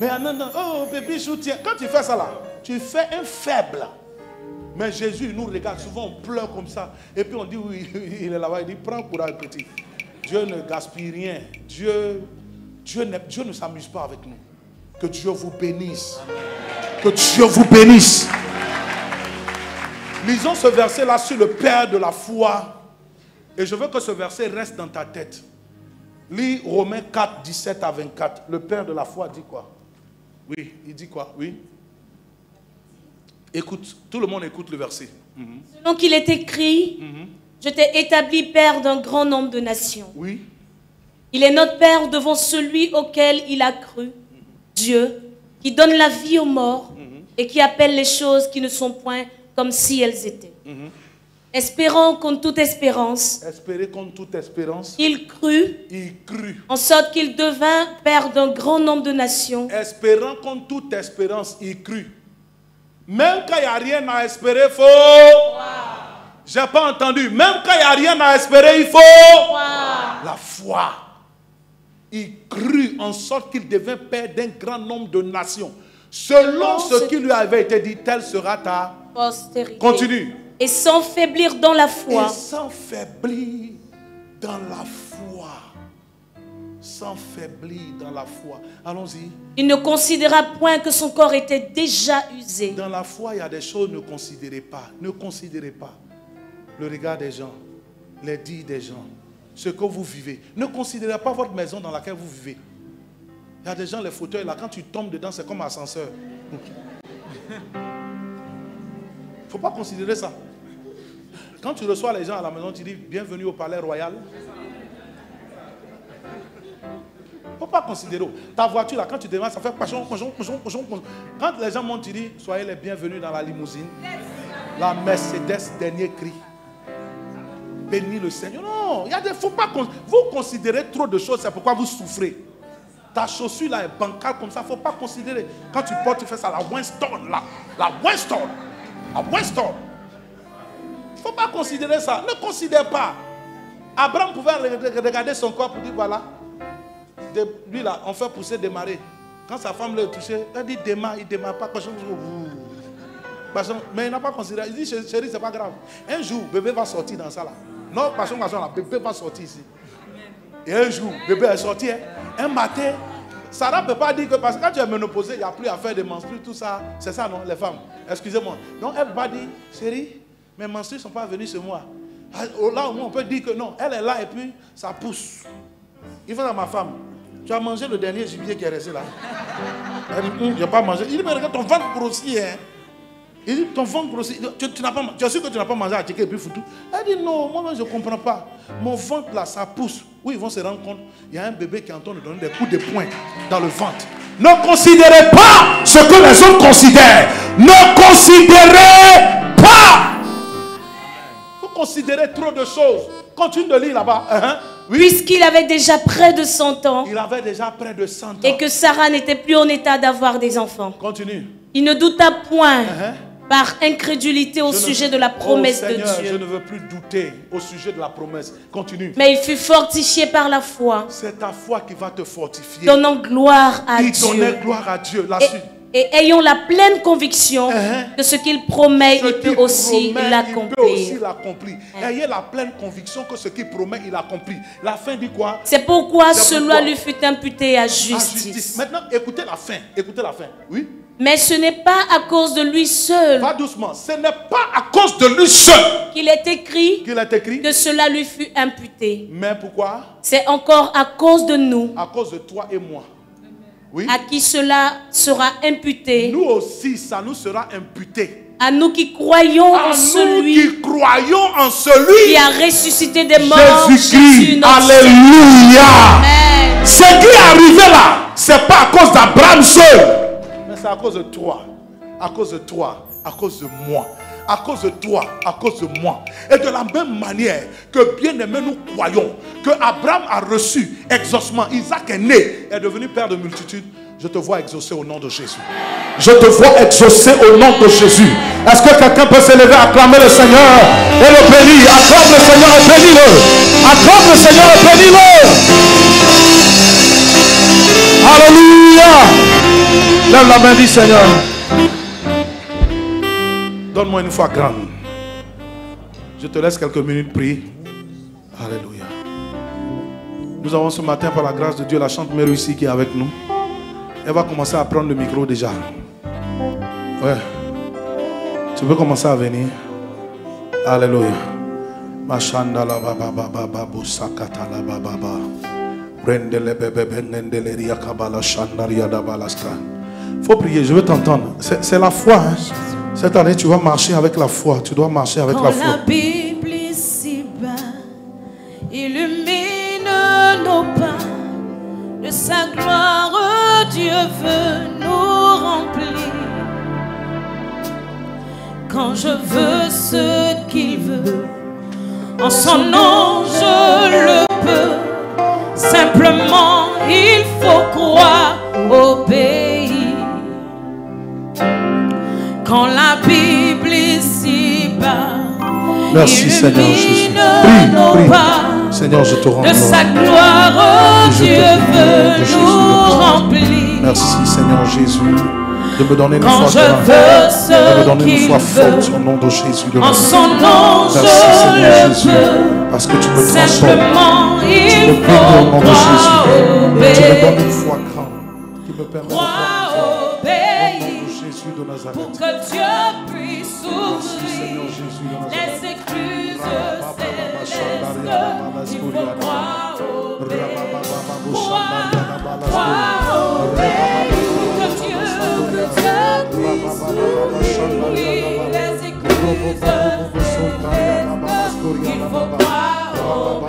Mais non, oh bébé, soutien. Quand tu fais ça là, tu fais un faible. Mais Jésus nous regarde, souvent on pleure comme ça. Et puis on dit, oui, il est là-bas, il dit, prends courage petit. Dieu ne gaspille rien. Dieu ne s'amuse pas avec nous. Que Dieu vous bénisse. Que Dieu vous bénisse. Lisons ce verset là sur le Père de la foi. Et je veux que ce verset reste dans ta tête. Lis Romains 4, 17 à 24. Le Père de la foi dit quoi? Oui, il dit quoi? Oui. Écoute, tout le monde écoute le verset. Selon qu'il est écrit, je t'ai établi Père d'un grand nombre de nations. Oui. Il est notre Père devant celui auquel il a cru, Dieu, qui donne la vie aux morts et qui appelle les choses qui ne sont point comme si elles étaient. Espérant contre toute espérance. Espérer contre toute espérance. Il crut. En sorte qu'il devint Père d'un grand nombre de nations. Espérant contre toute espérance, il crut. Même quand il n'y a rien à espérer, il faut... Je n'ai pas entendu. Même quand il n'y a rien à espérer, il faut... La foi. Il crut en sorte qu'il devint Père d'un grand nombre de nations. Selon ce qui lui avait été dit, telle sera ta postérité. Continue. Et sans faiblir dans la foi. Et sans faiblir dans la foi. Sans faiblir dans la foi. Allons-y. Il ne considéra point que son corps était déjà usé. Dans la foi, il y a des choses, ne considérez pas. Ne considérez pas le regard des gens, les dires des gens, ce que vous vivez. Ne considérez pas votre maison dans laquelle vous vivez. Il y a des gens, les fauteuils là, quand tu tombes dedans, c'est comme un ascenseur. Il ne faut pas considérer ça. Quand tu reçois les gens à la maison, tu dis bienvenue au palais royal. Il ne faut pas considérer. Ta voiture là, quand tu démarres, ça fait pachon. Quand les gens montent, tu dis soyez les bienvenus dans la limousine. La Mercedes, dernier cri. Bénis le Seigneur. Non, il y a des. Faut pas. Vous considérez trop de choses, c'est pourquoi vous souffrez. Ta chaussure là est bancale comme ça, il ne faut pas considérer. Quand tu portes, tu fais ça, la Winston là. La Winston. La Winston. Il ne faut pas considérer ça. Ne considère pas. Abraham pouvait regarder son corps pour dire voilà. Lui là, on fait pousser démarrer. Quand sa femme l'a touché, elle dit démarre, il ne démarre pas. Mais il n'a pas considéré. Il dit chérie, c'est pas grave. Un jour, bébé va sortir dans ça là. Non, pas là, bébé va sortir ici. Et un jour, bébé est sorti. Hein. Un matin, Sarah ne peut pas dire que parce que quand tu es ménopausée, il n'y a plus à faire de menstrues, tout ça. C'est ça, non, les femmes. Excusez-moi. Donc elle va dire, chérie, mes menstrues ne sont pas venues ce mois. Là, au moins, on peut dire que non, elle est là et puis ça pousse. Il va dans ma femme. Tu as mangé le dernier gibier qui est resté là. Elle dit, je n'ai pas mangé. Il dit, mais regarde, ton ventre grossit. Hein. Il dit, ton ventre grossit. Tu n'as pas, tu es sûr que tu n'as pas mangé à Tchéké et puis foutu? Elle dit, non, moi je ne comprends pas. Mon ventre là, ça pousse. Oui, ils vont se rendre compte. Il y a un bébé qui est en train de donner des coups de poing dans le ventre. Ne considérez pas ce que les autres considèrent. Ne considérez pas. Il faut considérer trop de choses. Continue de lire là-bas. Oui. Puisqu'il avait déjà près de 100 ans. Il avait déjà près de 100 ans. Et que Sarah n'était plus en état d'avoir des enfants. Continue. Il ne douta point par incrédulité au sujet de la promesse de Dieu. Je ne veux plus douter au sujet de la promesse. Continue. Mais il fut fortifié par la foi. C'est ta foi qui va te fortifier. Donnant gloire à Dieu. Il donnait gloire à Dieu. La suite. Et ayant la pleine conviction que ce qu'il promet, il peut aussi l'accomplir. Ayez la pleine conviction que ce qu'il promet, il accomplit. La fin dit quoi? C'est pourquoi cela lui fut imputé à justice. Maintenant, écoutez la fin. Écoutez la fin. Oui. Mais ce n'est pas à cause de lui seul. Va doucement. Ce n'est pas à cause de lui seul qu'il est écrit que cela lui fut imputé. Mais pourquoi? C'est encore à cause de nous. À cause de toi et moi. Oui. À qui cela sera imputé. Nous aussi, ça nous sera imputé. À nous qui croyons en celui qui a ressuscité des morts. Jésus-Christ. Alléluia. Amen. Ce qui est arrivé là, c'est pas à cause d'Abraham seul. Mais c'est à cause de toi. À cause de toi. À cause de moi. À cause de toi, à cause de moi. Et de la même manière que bien aimés nous croyons que Abraham a reçu exaucement, Isaac est né, est devenu père de multitudes. Je te vois exaucer au nom de Jésus. Je te vois exaucer au nom de Jésus. Est-ce que quelqu'un peut se lever, acclamer le Seigneur et le bénir? Acclame le Seigneur et bénis-le. Acclame le Seigneur et bénis-le. Alléluia. Lève la main, dis Seigneur. Donne-moi une foi grande. Je te laisse quelques minutes prier. Alléluia. Nous avons ce matin, par la grâce de Dieu, la chante Mère ici qui est avec nous. Elle va commencer à prendre le micro déjà. Ouais. Tu peux commencer à venir. Alléluia. Machanda la baba baba babu sakata la baba baba. Brendele bebe bengendele ria kabala shandaria da balaska. Faut prier, je veux t'entendre. C'est la foi. Hein? Cette année, tu vas marcher avec la foi. Tu dois marcher avec la foi. La Bible ici-bas illumine nos pas de sa gloire. Dieu veut nous remplir. Quand je veux ce qu'il veut, en son nom je le peux. Simplement, il faut croire, obéir. Quand la Bible ici-bas merci Seigneur Jésus. Prie. Seigneur, je te rends de sa gloire, Dieu veut nous remplir. Merci Seigneur Jésus de me donner une foi grande, de me donner une foi forte au nom de Jésus. En son nom, merci Seigneur Jésus, parce que tu me transformes. Tu me bénis au nom de Jésus. Tu me donnes une foi grande qui me permet de croire au nom de Jésus de Nazareth. Pour que Dieu puisse ouvrir les écluses célestes. Il faut croire au que Dieu puisse ouvrir les écluses célestes. Il faut croire au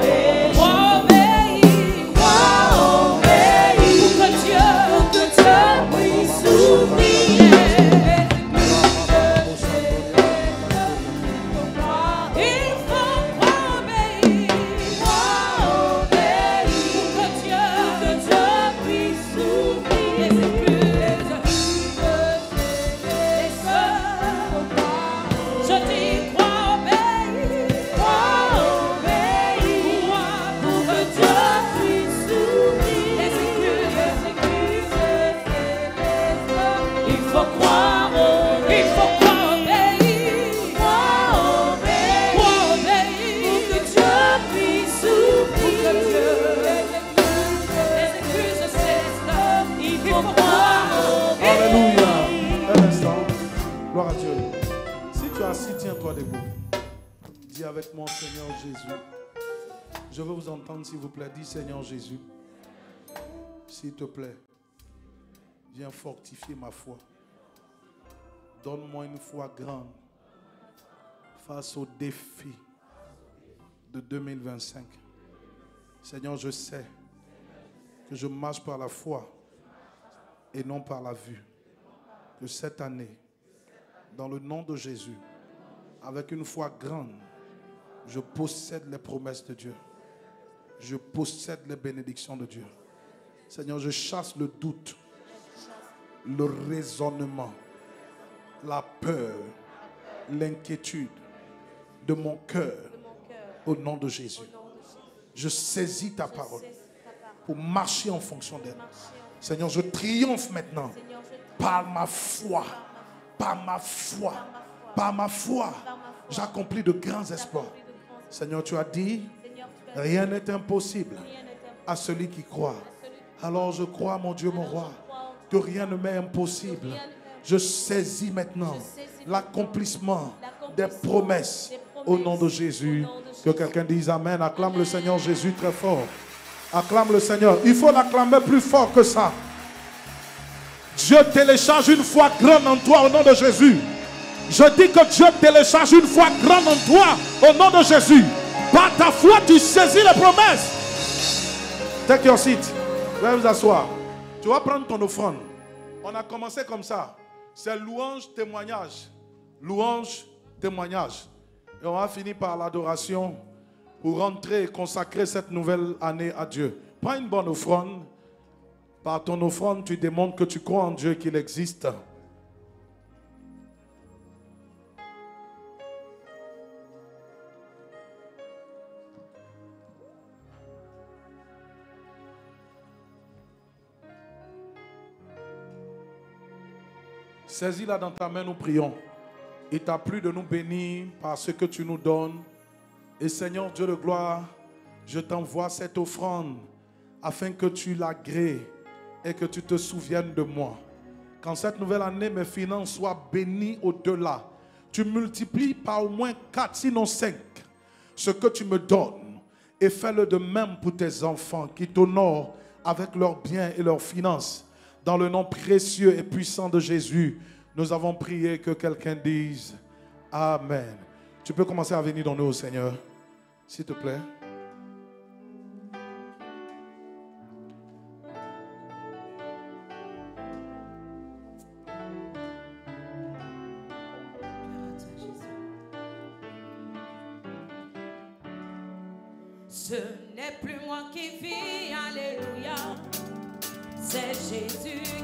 avec mon Seigneur Jésus. Je veux vous entendre, s'il vous plaît. Dis Seigneur Jésus, s'il te plaît, viens fortifier ma foi. Donne-moi une foi grande face aux défis de 2025. Seigneur, je sais que je marche par la foi et non par la vue. Que cette année, dans le nom de Jésus, avec une foi grande, je possède les promesses de Dieu. Je possède les bénédictions de Dieu. Seigneur, je chasse le doute, le raisonnement, la peur, l'inquiétude de mon cœur au nom de Jésus. Je saisis ta parole pour marcher en fonction d'elle. Seigneur, je triomphe maintenant par ma foi, par ma foi, par ma foi. J'accomplis de grands exploits. Seigneur, tu as dit, rien n'est impossible à celui qui croit. Alors je crois, mon Dieu, mon roi, que rien ne m'est impossible. Je saisis maintenant l'accomplissement des promesses au nom de Jésus. Que quelqu'un dise Amen. Acclame le Seigneur Jésus très fort. Acclame le Seigneur. Il faut l'acclamer plus fort que ça. Dieu télécharge une foi grande en toi au nom de Jésus. Je dis que Dieu télécharge une foi grande en toi au nom de Jésus. Par ta foi, tu saisis les promesses. Take your seat. Vous allez vous asseoir. Tu vas prendre ton offrande. On a commencé comme ça. C'est louange, témoignage. Louange, témoignage. Et on va finir par l'adoration pour rentrer et consacrer cette nouvelle année à Dieu. Prends une bonne offrande. Par ton offrande, tu démontres que tu crois en Dieu, qu'il existe. Saisis-la dans ta main, nous prions. Il t'a plu de nous bénir par ce que tu nous donnes. Et Seigneur Dieu de gloire, je t'envoie cette offrande afin que tu l'agrées et que tu te souviennes de moi. Quand cette nouvelle année, mes finances soient bénies au-delà. Tu multiplies par au moins 4, sinon 5, ce que tu me donnes. Et fais-le de même pour tes enfants qui t'honorent avec leurs biens et leurs finances. Dans le nom précieux et puissant de Jésus, nous avons prié. Que quelqu'un dise Amen. Tu peux commencer à venir dans nous, Seigneur, s'il te plaît. Ce n'est plus moi qui vis, alléluia. C'est Jésus